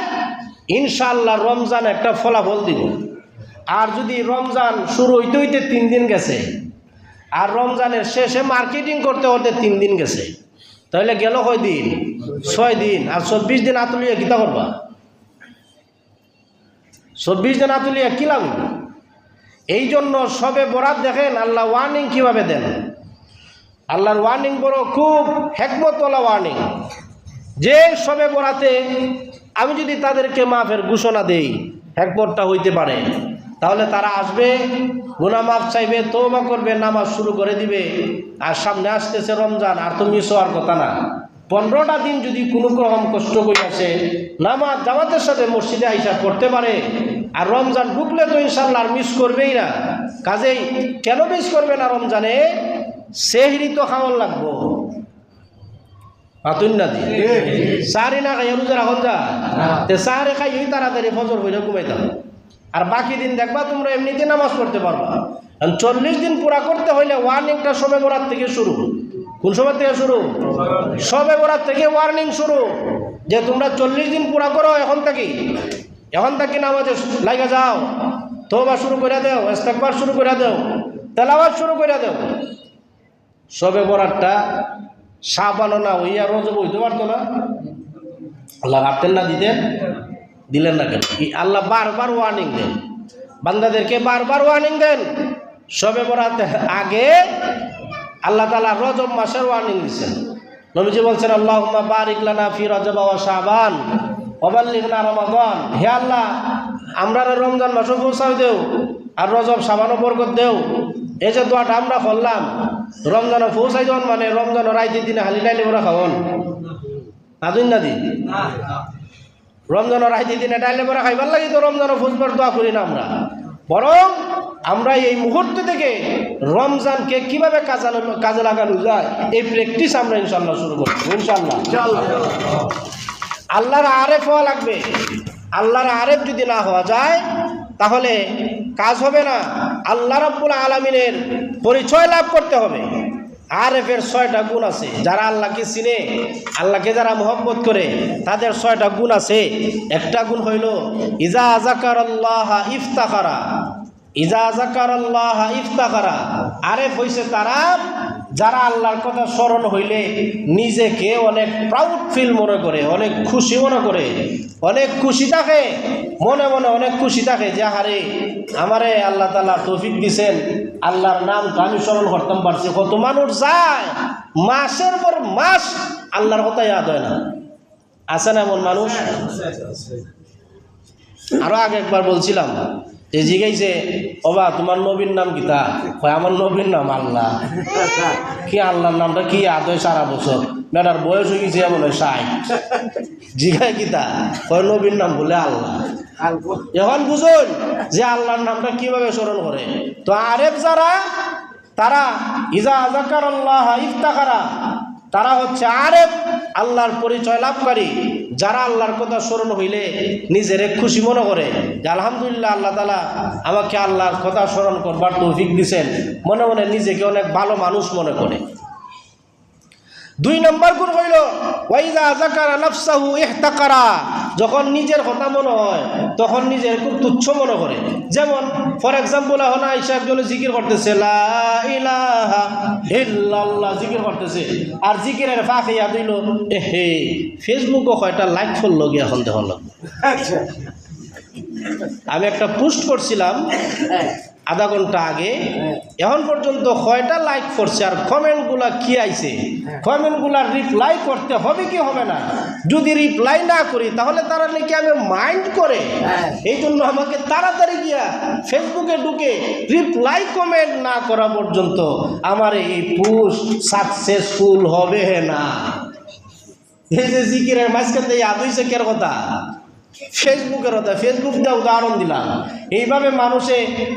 ইনশাআল্লাহ রমজান একটা ফলাফল দিব। আর যদি রমজান শুরু হইতে হইতে 3 দিন গেছে আর রমজানের শেষে মার্কেটিং করতে করতে 3 দিন গেছে, তাহলে গেল কয় দিন? 6 দিন। আর 24 দিন আতুলিয়া কিতা করবা? 24 দিন আতুলিয়া কি লাগবে? এই জন্য সবে বরাত দেখেন আল্লাহ ওয়ার্নিং কিভাবে দেন। আল্লাহর ওয়ার্নিং বড় খুব হিকমতওয়ালা ওয়ার্নিং, যে সবে বরাতে আমি যদি তাদেরকে মাফের ঘোষণা দেই, হিকমতটা হইতে পারে, তাহলে তারা আসবে, গুনাহ মাফ চাইবে, তওবা করবে, নামাজ শুরু করে দিবে। আর সামনে আসতেছে রমজান, আর তো মিস হওয়ার কথা না। 15টা দিন যদি কোনো রকম কষ্ট করে আসে, নামাজ জামাতের সাথে মসজিদে আইসা পড়তে পারে, আর রমজান ঢুকলে তো ইনশাআল্লাহ আর মিস করবেই না। কাজেই কেন মিস করবে না? রমজানে সেহরি তো খাওয়ান লাগবো, সারি না খাই রোজা রাখন যা, সারে খাই তাড়াতাড়ি ফজর হইলে ঘুমাইতাম। আর বাকি দিন দেখবা তোমরা এমনিতে নামাজ পড়তে পারবা। 40 দিন পুরা করতে হইলে ওয়ার্নিংটা সবে বরাত থেকে শুরু। কোন সময় থেকে শুরু? সবে বরাত থেকে ওয়ার্নিং শুরু, যে তোমরা 40 দিন পুরা করো। এখন থেকে নামাজে লাগা যাও, তওবা শুরু করে দাও, ইস্তেগফার শুরু করে দাও, তেলাওয়াত শুরু করে দাও। সবে বরাতটা শাবানও না হইয়া রজব হইতে পারতো না? আল্লাহ ভাবতেন না, দিলেন না কেন? আল্লাহ বারবার ওয়ার্নিং দেন, বান্দাদেরকে বারবার ওয়ার্নিং দেন। সবে বরাতের আগে আল্লাহ তাআলা রজব মাসের ওয়ার্নিং দিচ্ছেন। নবীজি বলছেন, আল্লাহুম্মা বারিক লানা ফি রজব ওয়া শাবান ওয়া বাল্লিগনা রমাদান। হে আল্লাহ, আমরা রমজান মাসও পৌঁছাও দেও, আর রজব শাবানও বরকত দেও। এই যে দোয়াটা আমরা করলাম, রমজানও পৌঁছাই দেওয়ান মানে রমজানের রাইতে দিনে হালি ডাইলে ওরা খাওয়ান। আদুন না দি রমজানের আইতে দিনে ডাইলে পরে খাইবার লাগি তো রমজানের ফুজবার দোয়া করি না আমরা, বরং আমরা এই মুহূর্ত থেকে রমজানকে কিভাবে কাজে লাগানো যায় এই প্র্যাকটিস আমরা ইনশাল্লাহ শুরু করব। ইনশাল্লাহ আল্লাহর আরেফ হওয়া লাগবে। আল্লাহর আরেফ যদি না হওয়া যায় তাহলে কাজ হবে না। আল্লাহ রাব্বুল আলামিনের পরিচয় লাভ করতে হবে। আরেফের 6টা গুণ আছে। যারা আল্লাহকে চিনে, আল্লাহকে যারা মহব্বত করে, তাদের 6টা গুণ আছে। একটা গুণ হইল ইজা যাকারাল্লাহ ইফতাখারা। ইজা যাকারাল্লাহ ইফতাখারা। আরেফ হইছে তারা যারা আল্লাহর কথা স্মরণ হইলে নিজেকে অনেক প্রাউড ফিল মনে করে, অনেক খুশি মনে করে, অনেক খুশি থাকে, মনে মনে অনেক খুশি থাকে যে হারে আমারে আল্লাহ তাআলা তৌফিক দিছেন, আল্লাহর নামটা আমি স্মরণ করতাম পারছি। কত মানুষ যায় মাসের পর মাস আল্লাহর কথা ইয়াদ হয় না, আছে না এমন মানুষ? আরো আগে একবার বলছিলাম যে জিজ্ঞাইছে ওবা তোমার নবীর নাম কিতা? কয় আমার নবীর নাম আল্লাহ। কি আল্লাহর নামটা কি ইয়াদ হয় সারা বছর? বেটার বয়স হয়ে গেছে এমন 60। জিগায় কিতা? কয় নবীর নাম বলে আল্লাহ। এখন বুঝুন যে আল্লাহর নামটা কিভাবে স্মরণ করে। তো আরেফ যারা, তারা ইজা যাকারাল্লাহ ইফতাখারা, তারা হচ্ছে আরেফ, আল্লাহর পরিচয় লাভকারী। যারা আল্লাহর কথা স্মরণ হইলে নিজেরে খুশি মনে করে যে আলহামদুলিল্লাহ আল্লাহ তাআলা আমাকে আল্লাহর কথা স্মরণ করবার তৌফিক দিছেন, মনে মনে নিজেকে অনেক ভালো মানুষ মনে করে। 2 নম্বর গুণ হইল ওয়াইজা যাকারা নাফসাহু ইহতাকারা। যখন নিজের কথা মনে হয় তখন নিজের খুব তুচ্ছ মনে করে। যেমন ফর এক্সাম্পল এখন আয়েশা একজন জিকির করতেছে লা ইলাহা ইল্লাল্লাহ, জিকির করতেছে, আর জিকিরের ফাঁকে ইয়াদ হইল হে ফেসবুকও কয়টা লাইক ফললো গিয়ে এখন দেখুন। আমি একটা পোস্ট করছিলাম আধা ঘন্টা আগে, এখন পর্যন্ত কয়টা লাইক করছে আর কমেন্টগুলা কি আইছে, কমেন্টগুলা রিপ্লাই করতে হবে কি হবে না? যদি রিপ্লাই না করি তাহলে তারা নাকি আমি মাইন্ড করে, এই জন্য আমাকে তাড়াতাড়ি গিয়া ফেসবুকে ঢুকে রিপ্লাই কমেন্ট না করা পর্যন্ত আমার এই পোস্ট সাকসেসফুল হবে না। এই যে জিকিরের মাঝখানে ইয়াদ হইছে কের কথা? ফেসবুকের কথা। ফেসবুক দিয়ে উদাহরণ দিলাম। এইভাবে মানুষে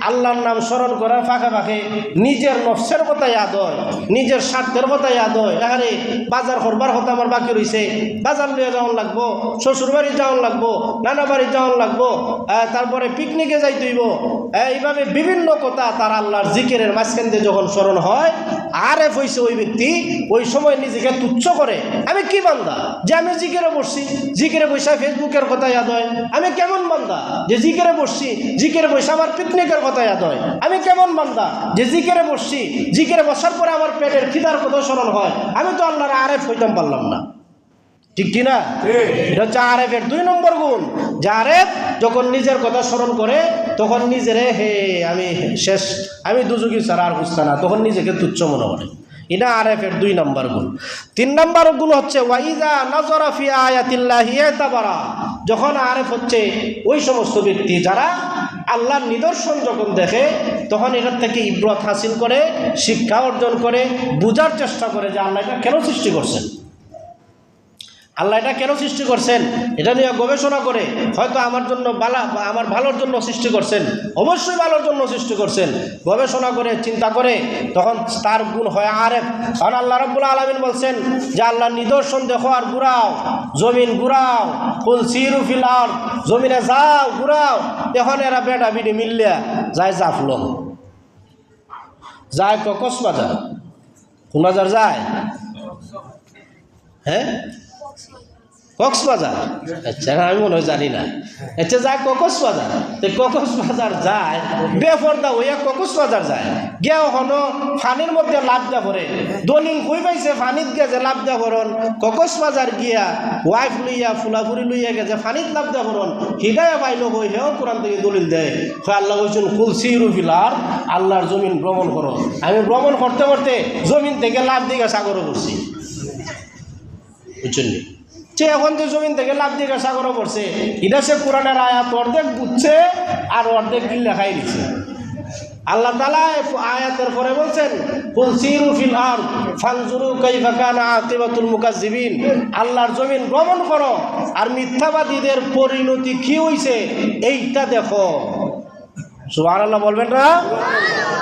আল্লাহর নাম স্মরণ করার ফাঁকে ফাঁকে নিজের নফসের কথা ইয়াদ হয়, নিজের স্বার্থের কথা ইয়াদ হয়। আরে বাজার করবার কথা আমার বাকি রয়েছে, বাজার লিয়ে যাওয়ান লাগবো, শ্বশুর বাড়ি যাওয়ান লাগবো, নানা বাড়ি যাওয়ান লাগবো, তারপরে পিকনিকে যাইতে হইব। এইভাবে বিভিন্ন কথা তার আল্লাহর জিকিরের মাঝখান দিয়ে যখন স্মরণ হয়, আরেফ হইছে ওই ব্যক্তি ওই সময় নিজেকে তুচ্ছ করে। আমি কি বান্দা যে আমি জিকিরে বসছি, জিকিরে বসে ফেসবুকের কথা ইয়াদ হয়? আমি কেমন বান্দা যে জিকিরে বসছি, জিকিরে বসে আমার পিকনিকের কথা ইয়াদ হয়? আমি কেমন বান্দা যে জিকিরে বসছি, জিকিরে বসার পরে আমার পেটের খিদার কথা স্মরণ হয়? আমি তো আল্লাহর আরেফ হইতাম পারলাম না। ঠিক কি না? এটা হচ্ছে আরেফের 2 নম্বর গুণ। যে আরেফ যখন নিজের কথা স্মরণ করে তখন নিজেরে হে আমি শেষ, আমি দুজকি ছাড়া আর বুঝতে না, তখন নিজেকে তুচ্ছ মনে করে। এটা আরেফের 2 নম্বর গুণ। 3 নম্বর গুণ হচ্ছে ওয়াইজা নাযরা ফি আয়াতিল্লাহি ইয়াতাবারা। যখন আরেফ হচ্ছে ওই সমস্ত ব্যক্তি যারা আল্লাহর নিদর্শন যখন দেখে তখন এটার থেকে ইবরত হাসিল করে, শিক্ষা অর্জন করে, বোঝার চেষ্টা করে যে আল্লাহ এটা কেন সৃষ্টি করছেন, আল্লাহ এটা কেন সৃষ্টি করছেন, এটা নিয়ে গবেষণা করে। হয়তো আমার জন্য আমার ভালোর জন্য সৃষ্টি করছেন, অবশ্যই ভালোর জন্য সৃষ্টি করছেন। গবেষণা করে চিন্তা করে তখন তার গুণ হয় আরেফ। কারণ আল্লাহ রাব্বুল আলামিন বলছেন যে আল্লাহর নিদর্শন দেখো আর ঘুরাও, জমিন ঘুরাও, কুল সিরু ফিল আরদ, জমিনে যাও ঘুরাও। এখন এরা বেটা বিডি মিললিয়া যায় জাফলং, যায় কক্সবাজার। কোন বাজার যায়? হ্যাঁ, কক্সবাজার। আচ্ছা, আমি মনে হয় জানি না। আচ্ছা, যায় কক্সবাজার। তো কক্সবাজার যায় বেফর্দা হইয়া কক্সবাজার যায় গিয়া ওখানো ফানির মধ্যে লাভ দেওয়া পড়ে। দলিল কই পাইছে ফানিত গেছে লাভ দেওয়া পড়ন, কক্সবাজার গিয়া ওয়াইফ লইয়া ফুলাফুরি লইয়া গেছে ফানিত লাভ দেওয়া পড়ন। হিদায়া পাইল হই হেও কোরআন থেকে দলিল দেয়। আল্লাহ বলছেন কুল সিরু ফিল আরদ, আল্লাহর জমিন ভ্রমণ করো। আমি ভ্রমণ করতে করতে জমিন থেকে লাভ দিয়ে সাগরও করছি। বুঝছেন? সে এখন যে জমিন থেকে লাভ দিয়ে সাগরও পড়ছে, এটা সে কোরআনের আয়াত অর্ধেক বুঝছে আর অর্ধেক লেখাই দিচ্ছে। আল্লাহ তাআলা আয়াতের পরে বলছেন কুল সিরু ফিল আরদ ফানজুরু কাইফা কানা আকিবাতুল মুকাজ্জিবিন, আল্লাহর জমিন ভ্রমণ করো আর মিথ্যাবাদীদের পরিণতি কি হইছে এইটা দেখো। সুবহানাল্লাহ বলবেন না?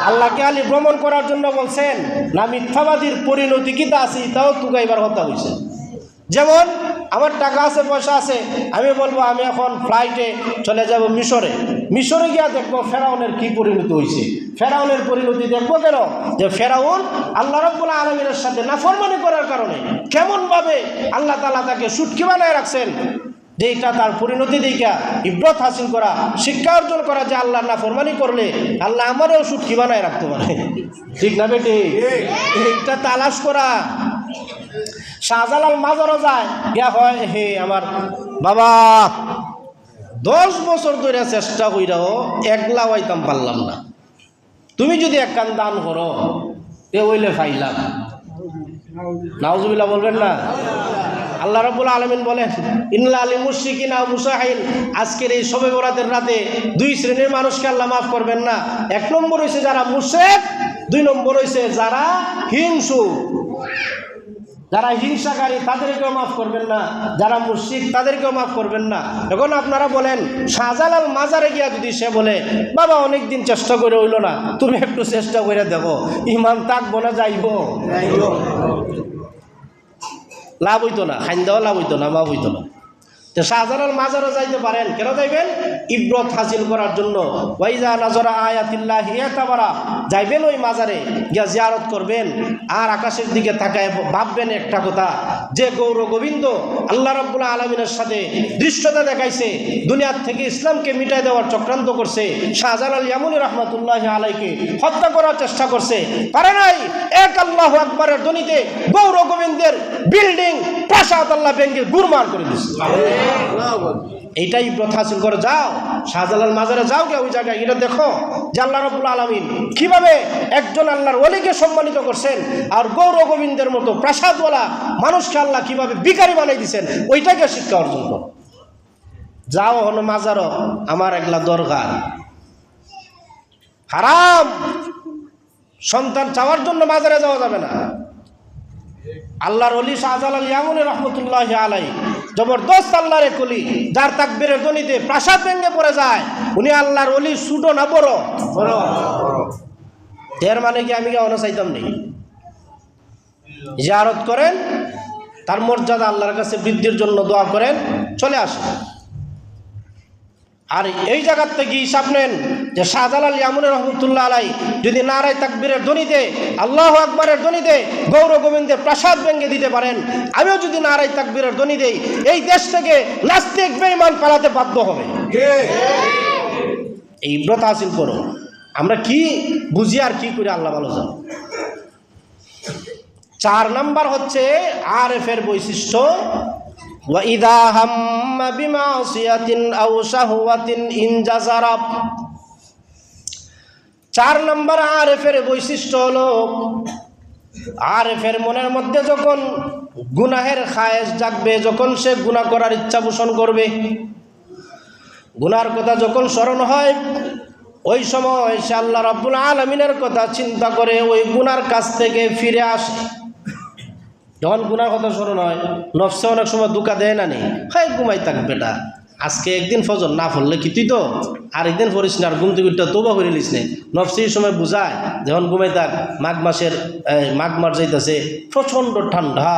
আল্লাহকে আলী ভ্রমণ করার জন্য বলছেন না মিথ্যাবাদীর পরিণতি কিতা আছে এটাও তুগাইবার কথা হইছে। যেমন আমার টাকা আছে পয়সা আছে, আমি বলবো আমি এখন ফ্লাইটে চলে যাব মিশরে, মিশরে গিয়া দেখবো ফেরাউনের কি পরিণতি হয়েছে। ফেরাউনের পরিণতি দেখবো কেন? যে ফেরাউন আল্লাহ রাব্বুল আলামিনের সাথে নাফরমানি করার কারণে কেমনভাবে আল্লাহ তাআলা তাকে সুটকি বানায় রাখছেন, যে এটা তার পরিণতি দেখা ইব্রত হাসিল করা, শিক্ষা অর্জন করা যে আল্লাহ নাফরমানি করলে আল্লাহ আমারও সুটকি বানায় রাখতে পারে। ঠিক না বেটি? এইটা তালাশ করা। শাহজালাল মাজারও যায় গিয়া হয় হে আমার বাবা 10 বছর ধরে চেষ্টা কইরাও একলা হইতাম পারলাম না, তুমি যদি এক কান দান করো এ হইলে ফাইলাম। নাউজুবিল্লাহ বলবেন না? আল্লাহ রাব্বুল আলামিন বলেন ইন্নাল আলী মুশরিকিনা মুসাহিন, আজকের এই শবে বরাতের রাতে 2 শ্রেণীর মানুষকে আল্লাহ মাফ করবেন না। 1 নম্বর হইছে যারা মুশরিক, 2 নম্বর হইছে যারা হিংসুক। যারা হিংসাকারী তাদেরকেও মাফ করবেন না, যারা মুশরিক তাদেরকেও মাফ করবেন না। এখন আপনারা বলেন শাহজালাল মাজারে গিয়া যদি সে বলে বাবা অনেক দিন চেষ্টা করে হইল না, তুমি একটু চেষ্টা করে দেখো, ইমান থাকবো না যাইব? লাভ হইতো না, খাইন দেওয়া লাভ হইতো না, মাফ হইতো না। তো শাহজালাল মাজারও যাইতে পারেন, কেন যাইবেন? ইব্রত হাসিল করার জন্য। ওয়াইজা নাজরা আয়াতিল্লাহি ইয়াতাবারা, যাইবেন ওই মাজারে গিয়া জিয়ারত করবেন আর আকাশের দিকে তাকায় ভাববেন একটা কথা, যে গৌর গোবিন্দ আল্লাহ রাব্বুল আলামিনের সাথে দৃশ্যতা দেখাইছে, দুনিয়ার থেকে ইসলামকে মিটাই দেওয়ার চক্রান্ত করছে, শাহজালাল ইয়ামানী রাহমাতুল্লাহি আলাইহি হত্যা করার চেষ্টা করছে, পারে নাই। এক আল্লাহু আকবারের ধ্বনিতে গৌর গোবিন্দের বিল্ডিং প্রাসাদ আল্লাহ ভেঙে গুরমার করে দিচ্ছে। এইটাই ইব্রত হাসিল করে যাও, শাহজালাল মাজারে যাও গে, ওই জায়গায় এটা দেখো যে আল্লাহ রাব্বুল আলামিন কিভাবে একজন আল্লাহর ওলিকে সম্মানিত করছেন, আর গৌর গোবিন্দের মতো প্রাসাদওয়ালা মানুষকে আল্লাহ কিভাবে ভিখারি বানাই দিচ্ছেন, ওইটাকে শিক্ষা অর্জন করো। যাও হন মাজারও, আমার একলা দরকার। হারাম, সন্তান চাওয়ার জন্য মাজারে যাওয়া যাবে না। আল্লাহর ওলি শাহজালাল ইয়ামানী রাহমাতুল্লাহি আলাইহি জবরদস্ত আল্লাহর এক ওলি, যার তাকবীরের ধ্বনিতে প্রাসাদ ভেঙে পড়ে যায়। উনি আল্লাহর ওলি, ছোট না বড়? এর মানে কি আমি কেউ চাইতাম নেই? জিয়ারত করেন, তার মর্যাদা আল্লাহর কাছে বৃদ্ধির জন্য দোয়া করেন, চলে আসেন। আর এই জায়গার থেকে হিসাব নেন যে শাহজালাল ইয়ামানী রহমতুল্লাহ আলাইহি যদি নারায়ে তাকবীরের ধ্বনিতে, আল্লাহু আকবারের ধ্বনিতে গৌর গোবিন্দের প্রাসাদ ভেঙে দিতে পারেন, আমিও যদি নারায়ে তাকবীরের ধ্বনি দেই, এই দেশ থেকে নাস্তিক বেঈমান পালাতে বাধ্য হবে। এই ইব্রত হাসিল করো। আমরা কি বুঝি আর কি করে আল্লাহ ভালো জানে। 4 নাম্বার হচ্ছে আরেফের বৈশিষ্ট্য, وَإِذَا هَمَّ بِمَعْصِيَةٍ أَوْ شَهْوَةٍ انْجَزَرَ। 4 নম্বর আরেফের বৈশিষ্ট্য হলো, আরেফের মনের মধ্যে যখন গুনাহের খায়েশ জাগবে, যখন সে গুনাহ করার ইচ্ছা পোষণ করবে, গুনার কথা যখন স্মরণ হয়, ওই সময় সে আল্লাহ রাব্বুল আলামিনের কথা চিন্তা করে ওই গুনার কাছ থেকে ফিরে আসে। যখন গুনার কথা স্মরণ হয়, নফসে অনেক সময় দুকা দেয় না, নেই হয় ঘুমাই থাক বেটা, আজকে একদিন ফজর না পড়লে কি তুই তো আরেকদিন পড়িস না, আর ঘুম থেকে তোবা করে নিস নে। নফসে এই সময় বুঝায় যখন ঘুমাই থাক। মাঘ মাস যাইতেছে, প্রচণ্ড ঠান্ডা,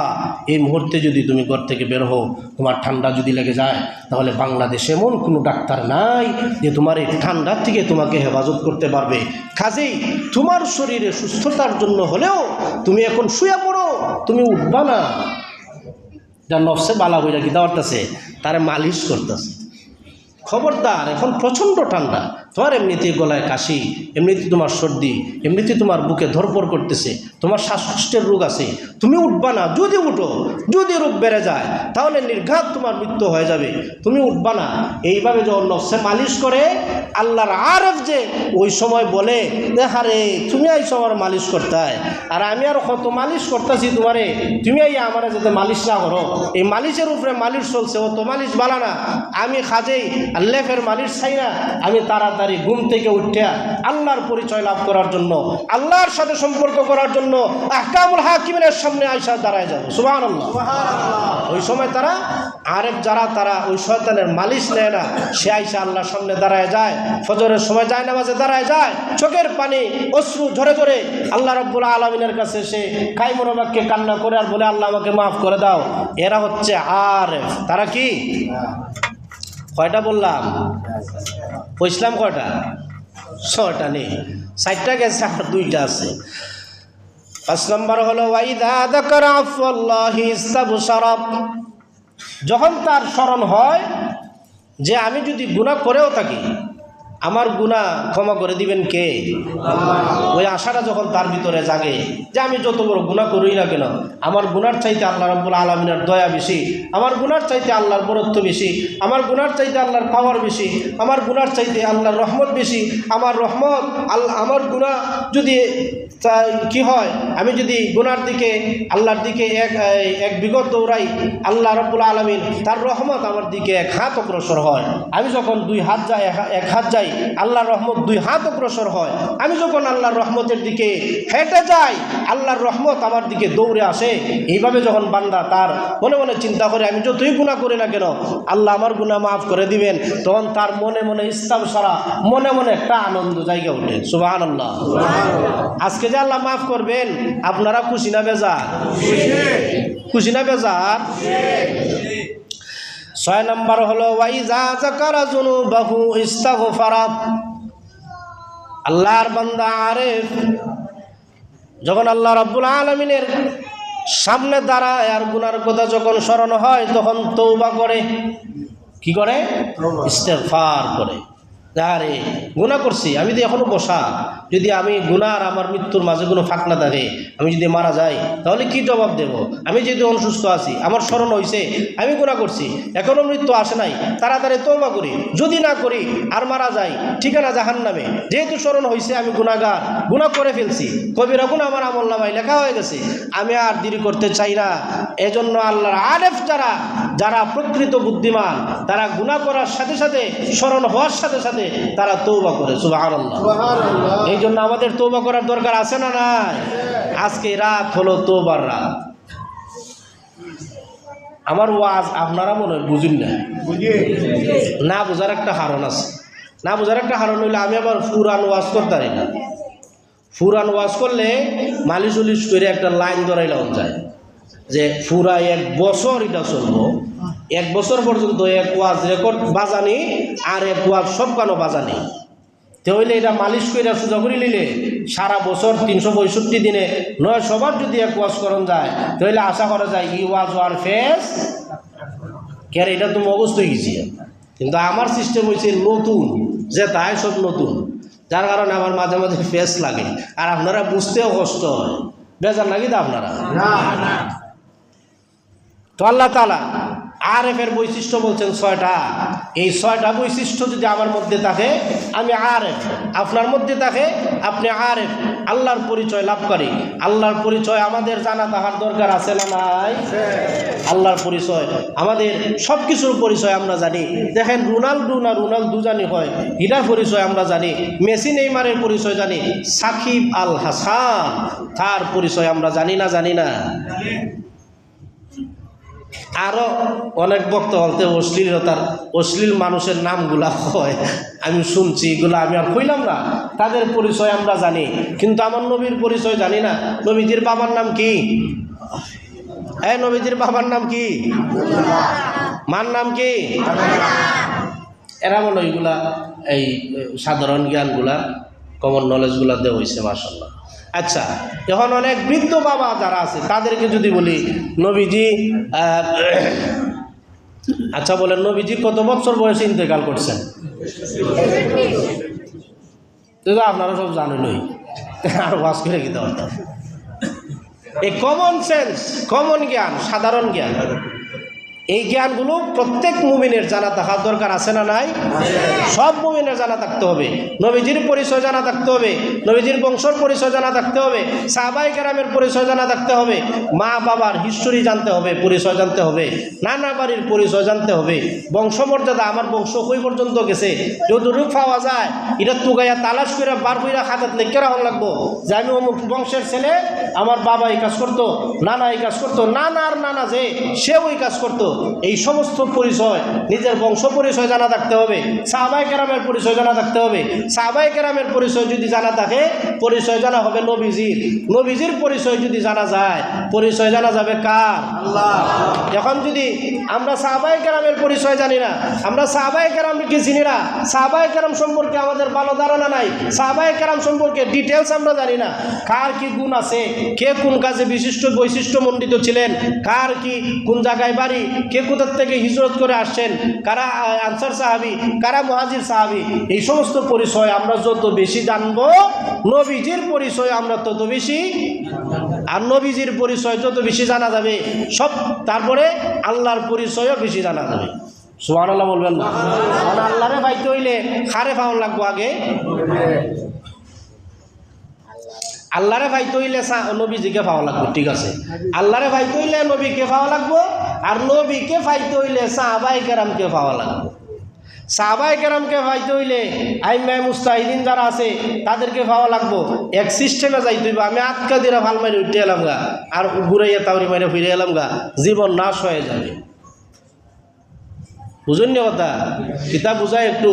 এই মুহূর্তে যদি তুমি ঘর থেকে বের হও, তোমার ঠান্ডা যদি লেগে যায়, তাহলে বাংলাদেশে এমন কোনো ডাক্তার নাই যে তোমার এই ঠান্ডার থেকে তোমাকে হেফাজত করতে পারবে। কাজেই তোমার শরীরে সুস্থতার জন্য হলেও তুমি এখন শুয়ে পড়ো, তুমি উঠবা না। যার নফসে বালা বইরা কি দাওয়ারতেছে, তারে মালিশ করতেছে, খবরদার এখন প্রচণ্ড ঠান্ডা, তোমার এমনিতে গলায় কাশি, এমনিতে তোমার সর্দি, এমনিতে তোমার বুকে ধরপড় করতেছে, তোমার শ্বাসকষ্টের রোগ আছে, তুমি উঠবা না। যদি উঠো, যদি রোগ বেড়ে যায়, তাহলে নির্ঘাত তোমার মৃত্যু হয়ে যাবে, তুমি উঠবা না। এইভাবে যখন নফসে মালিশ করে, আল্লাহর আরেফ যে ওই সময় বলে, দেখারে তুমি এই সময় মালিশ করতে হয়, আর আমি আর কত মালিশ করতেছি তোমারে, তুমি এই আমার যাতে মালিশ না করো। এই মালিশের উপরে মালিশ চলছে, ও তো মালিশ বালা না, আমি খাজেই আল্লাহের মালিশ চাই না, আমি তাড়াতাড়ি তাড়াতাড়ি ঘুম থেকে উঠে আল্লাহর পরিচয় লাভ করার জন্য, আল্লাহর সাথে সম্পর্ক করার জন্য আহকামুল হাকিমের সামনে আয়সা দাঁড়ায় যাবে। সুবহানাল্লাহ। ওই সময় তারা আরেফ যারা তারা ওই শয়তানের মালিশ নেয় না, সে আয়সা আল্লাহর সামনে দাঁড়ায় যায়। ফজরের সময় যায় নামাজে দাঁড়ায় যায়, চোখের পানি অশ্রু ঝরে ঝরে আল্লাহ রাব্বুল আলামিনের কাছে সে কাইমনোবাক্যে কান্না করে আর বলে, আল্লাহ আমাকে মাফ করে দাও। এরা হচ্ছে আরেফ। তারা কি কয়টা বললাম? ইসলাম কয়টা? 6টা নেই, 4টা গেছে, আর 2টা আছে। 5 নম্বর হলো ওয়াইদা যাকারা আফওয়াল্লাহি ইস্তাবশারা, যখন তার স্মরণ হয় যে আমি যদি গুনাহ করেও থাকি আমার গুনাহ ক্ষমা করে দিবেন কে? ওই আশাটা যখন তার ভিতরে জাগে যে আমি যত বড় গুনাহ করি না কেন, আমার গুনার চাইতে আল্লাহ রাব্বুল আলামিনের দয়া বেশি, আমার গুনার চাইতে আল্লাহর বরত্ব বেশি, আমার গুনার চাইতে আল্লাহর পাওয়ার বেশি, আমার গুনার চাইতে আল্লাহর রহমত বেশি, আমার রহমত আমার গুনাহ যদি কি হয়, আমি যদি গুনার দিকে আল্লাহর দিকে এক বিগত দৌড়াই, আল্লাহ রাব্বুল আলামিন তার রহমত আমার দিকে 1 হাত অগ্রসর হয়। আমি যখন 2 হাত যাই, 1 হাত যাই, আল্লাহর রহমত 2 হাত অগ্রসর হয়। আমি যখন আল্লাহর রহমতের দিকে হেঁটে যাই, আল্লাহর রহমত আমার দিকে দৌড়ে আসে। এইভাবে যখন বান্দা তার মনে মনে চিন্তা করে আমি যতই গুনাহ করি না কেন আল্লাহ আমার গুনাহ মাফ করে দিবেন, তখন তার মনে মনে ইস্তাবশারা, মনে মনে একটা আনন্দ জায়গা ওঠে। সুবহানাল্লাহ। আজকে যে আল্লাহ মাফ করবেন, আপনারা খুশি না বেজার? খুশি না বেজার? 6 নম্বর হলো ওয়াইজা যাকারা যুনুবাহু ইস্তাগফারা, আল্লাহর বান্দা আরেফ যখন আল্লাহ রাব্বুল আলামিনের সামনে দাঁড়ায় আর গুনার কথা যখন স্মরণ হয় তখন তওবা করে। কি করে? ইস্তেগফার করে। আরে গুনাহ করছি, আমি যদি এখনো বসা, যদি আমি গুনাহ আর আমার মৃত্যুর মাঝে কোনো ফাঁক না থাকে, আমি যদি মারা যাই তাহলে কি জবাব দেব? আমি যেহেতু অসুস্থ আছি, আমার স্মরণ হয়েছে আমি গুনাহ করছি, এখনও মৃত্যু আসে নাই, তাড়াতাড়ি তওবা করি। যদি না করি আর মারা যাই, ঠিকানা জাহান্নামে। যেহেতু স্মরণ হয়েছে আমি গুনাহগার, গুনাহ করে ফেলছি, কবিরা গুনাহ আমার আমলনামায় লেখা হয়ে গেছে, আমি আর দেরি করতে চাই না। এজন্য আল্লাহর আরেফ যারা প্রকৃত বুদ্ধিমান, তারা গুনাহ করার সাথে সাথে, স্মরণ হওয়ার সাথে সাথে তারা তওবা করে। সুবহানাল্লাহ। এই জন্য আমাদের তওবা করার দরকার আছে না নাই? আজকে রাত হলো তওবার রাত। আমার ওয়াজ আপনারা মনে হয় বুঝুন না, বোঝার একটা কারণ আছে। না বোঝার একটা কারণ হইলে আমি আবার ফুরান ওয়াজ করতে পারি না। ফুরান ওয়াজ করলে মালিশ উলিশ করে একটা লাইন ধরাইলাম যায় যে পুরা 1 বছর এটা চলবো, 1 বছর পর্যন্ত 1 ওয়াজ রেকর্ড বাজানি আর 1 ওয়াজ সব গানো বাজানি। তো হইলে এটা মালিশ করে সোজা করে নিলে সারা বছর 365 দিনে 900 বার যদি 1 ওয়াজ করন যায় তাহলে আশা করা যায় এই ওয়াজ আর ফেস কেন, এটা তো মগজ হয়ে গেছি। কিন্তু আমার সিস্টেম হয়েছে নতুন, যে তাই সব নতুন, যার কারণে আমার মাঝে মাঝে ফেস লাগে আর আপনারা বুঝতেও কষ্ট হয়। বেজার নাকি তো আপনারা? তো আল্লাহ তাআলা আরেফের বৈশিষ্ট্য বলছেন 6টা। এই 6টা বৈশিষ্ট্য যদি আমার মধ্যে থাকে আমি আরেফ, আপনার মধ্যে থাকে আপনি আরেফ, আল্লাহর পরিচয় লাভকারী। আল্লাহর পরিচয় আমাদের জানা তাহার দরকার আছে না নাই? আল্লাহর পরিচয়, আমাদের সব কিছুর পরিচয় আমরা জানি। দেখেন রোনালদো জানি হয়, হিটার পরিচয় আমরা জানি, মেসি নেইমারের পরিচয় জানি, সাকিব আল হাসান তার পরিচয় আমরা জানি না? আরও অনেক বক্তা বলতে অশ্লীল মানুষের নামগুলা হয়, আমি শুনছি, এগুলো আমি আর কইলাম না। তাদের পরিচয় আমরা জানি, কিন্তু আমার নবীর পরিচয় জানি না। নবীজির বাবার নাম কি? নবীজির বাবার নাম কি? মার নাম কি? এরা মনে ওইগুলা এই সাধারণ জ্ঞানগুলা, কমন নলেজগুলা দেওয়া হয়েছে, মাশাআল্লাহ। আচ্ছা, এখন অনেক বৃদ্ধ বাবা যারা আছে তাদেরকে যদি বলি নবীজি, আচ্ছা বলেন নবীজি কত বছর বয়সে ইন্তেকাল করছেন? আপনারা সব জানেনই, আর ওয়াজ করে কি দরকার? এই কমন সেন্স, কমন জ্ঞান, সাধারণ জ্ঞান। এই জ্ঞানগুলো প্রত্যেক মুমিনের জানা থাকার দরকার আছে না নাই? সব মুমিনের জানা থাকতে হবে। নবীজির পরিচয় জানা থাকতে হবে, নবীজির বংশর পরিচয় জানা থাকতে হবে, সাহাবায়ে কেরামের পরিচয় জানা থাকতে হবে, মা বাবার হিস্টোরি জানতে হবে, পরিচয় জানতে হবে, নানা বাড়ির পরিচয় জানতে হবে, বংশমর্যাদা আমার বংশ কই পর্যন্ত গেছে যতটুকু পাওয়া যায় এটা তুগাইয়া তালাশ করে বার কইরা খাতাত লিখে রাখা লাগবো যে আমি অমুক বংশের ছেলে, আমার বাবা এই কাজ করতো, নানা এই কাজ করতো, নানার নানা যে সেও এই কাজ করতো। এই সমস্ত পরিচয়, নিজের বংশ পরিচয় জানা থাকতে হবে, সাহাবায়ে কেরামের পরিচয় জানা থাকতে হবে। সাহাবায়ে কেরামের পরিচয় যদি জানা থাকে, পরিচয় জানা হবে নবীজির। নবীজির পরিচয় যদি জানা যায়, পরিচয় জানা যাবে কার? আল্লাহ। এখন যদি আমরা সাহাবায়ে কেরামের পরিচয় জানি না, আমরা সাহাবায়ে কেরামকে চিনি না, সাহাবায়ে কেরাম সম্পর্কে আমাদের ভালো ধারণা নাই, সাহাবায়ে কেরাম সম্পর্কে ডিটেলস আমরা জানি না, কার কি গুণ আছে, কে কোন কাজে বিশিষ্ট বৈশিষ্ট্যমণ্ডিত ছিলেন, কার কি কোন জায়গায় বাড়ি, কে কোথার থেকে হিজরত করে আসছেন, কারা আনসার সাহাবী, কারা মুহাজির সাহাবী, এই সমস্ত পরিচয় আমরা যত বেশি জানব, নবীজির পরিচয় আমরা তত বেশি, আর নবীজির পরিচয় যত বেশি জানা যাবে সব, তারপরে আল্লাহর পরিচয়ও বেশি জানা যাবে। সুবহানাল্লাহ বলবেন না? কারণ আল্লাহরে পাইতে হইলে খারে পাওয়ার লাগবো আগে, আল্লাহরে পাইতে হইলে নবীজিকে পাওয়া লাগবে, ঠিক আছে। আল্লাহরে পাইতে হইলে নবীকে পাওয়া লাগবো, আর নবীকে পাইতে হইলে সাহাবায়ে কেরামকে পাওয়া লাগবে। সাহাবায়ে কেরামকে পাইতে হইলে আইম্মায়ে মুজতাহিদিন যারা আছে তাদেরকে পাওয়া লাগবো। এক সিস্টেমে যাইতে হইব, আমি আটকা দিয়ে ভাল মারি উঠে এলাম গা আর ঘুরাইয়া তাওরি মারে ফিরে এলাম গা, জীবন নাশ হয়ে যাবে। বুঝুন নি কথা? কিতাব বুঝায় একটু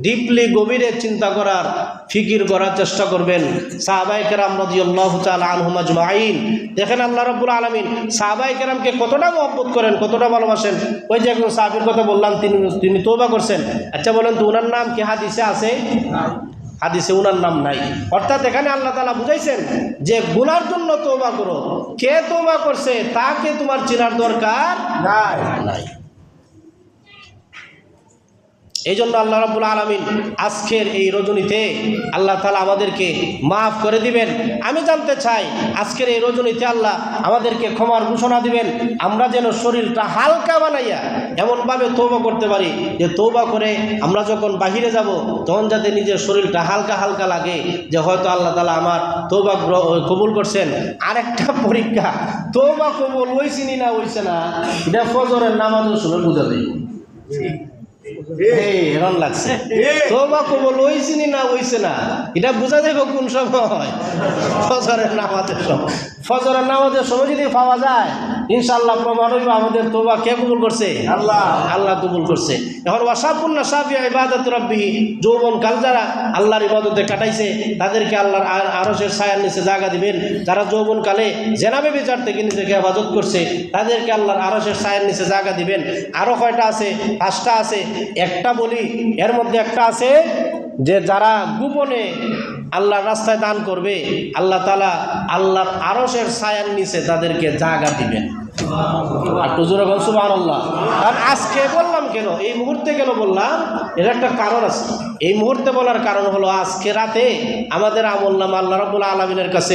ডিপলি গভীরে চিন্তা করার, ফিকির করার চেষ্টা করবেন। সাহাবায়ে কেরাম রাদিয়াল্লাহু তাআলা আনহুম আজমাইন, দেখেন আল্লাহ রাব্বুল আলামিন সাহাবায়ে কেরামকে কতটা মহব্বত করেন, কতটা ভালোবাসেন। ওই যে একজন সাহাবীর কথা বললাম, তিনি তওবা করছেন। আচ্ছা বলেন তো ওনার নাম কি হাদিসে আছে? হাদিসে ওনার নাম নাই। অর্থাৎ এখানে আল্লাহ তাআলা বুঝাইছেন যে গুনার জন্য তওবা করো, কে তওবা করছে তাকে তোমার চেনার দরকার নাই। এই জন্য আল্লাহ রাব্বুল আলামিন আজকের এই রজনীতে আল্লাহ তাআলা আমাদেরকে মাফ করে দিবেন। আমি জানতে চাই আজকের এই রজনীতে আল্লাহ আমাদেরকে ক্ষমার ঘোষণা দিবেন, আমরা যেন শরীরটা হালকা বানাইয়া এমনভাবে তওবা করতে পারি যে তওবা করে আমরা যখন বাহিরে যাব তখন যাতে নিজের শরীরটা হালকা হালকা লাগে, যে হয়তো আল্লাহ তাআলা আমার তওবা কবুল করছেন। আরেকটা পরীক্ষা, তওবা কবুল হইছে না হইছে না এটা ফজরের নামাজের সময় বুঝা যায়। এরকম লাগছে তওবা কবুল হইছে না হইছে না এটা বোঝা যাবে কোন সময়? ফজরের নামাজের সময়। ফজরের নামাজের সময় যদি পাওয়া যায় ইনশাআল্লাহ প্রমাণ হইব আমাদের তওবা কে কবুল করছে? আল্লাহ। আল্লাহ কবুল করছে। এখন ওয়াসাবুন নাসাফি ইবাদাত রাব্বিহি, যৌবন কাল যারা আল্লাহর ইবাদতে কাটাইছে তাদেরকে আল্লাহর আরশের ছায়ার নিচে জায়গা দিবেন। যারা যৌবন কালে জেনাবে বিচার থেকে নিজেকে হেফাজত করছে তাদেরকে আল্লাহর আরশের ছায়ার নিচে জায়গা দিবেন। আরো কয়টা আছে? 5টা আছে। একটা বলি, এর মধ্যে একটা আছে যে যারা গোপনে আল্লাহর রাস্তায় দান করবে আল্লাহ তাআলা আল্লাহর আরশের ছায়ার নিচে তাদেরকে জায়গা দিবেন। আর হুজুর বলেন সুবহানাল্লাহ। আর আজকে বললাম কেন, এই মুহূর্তে কেন বললাম, এর একটা কারণ আছে। এই মুহূর্তে বলার কারণ হলো আজকে রাতে আমাদের আমলনামা আল্লাহ রাব্বুল আলামিনের কাছে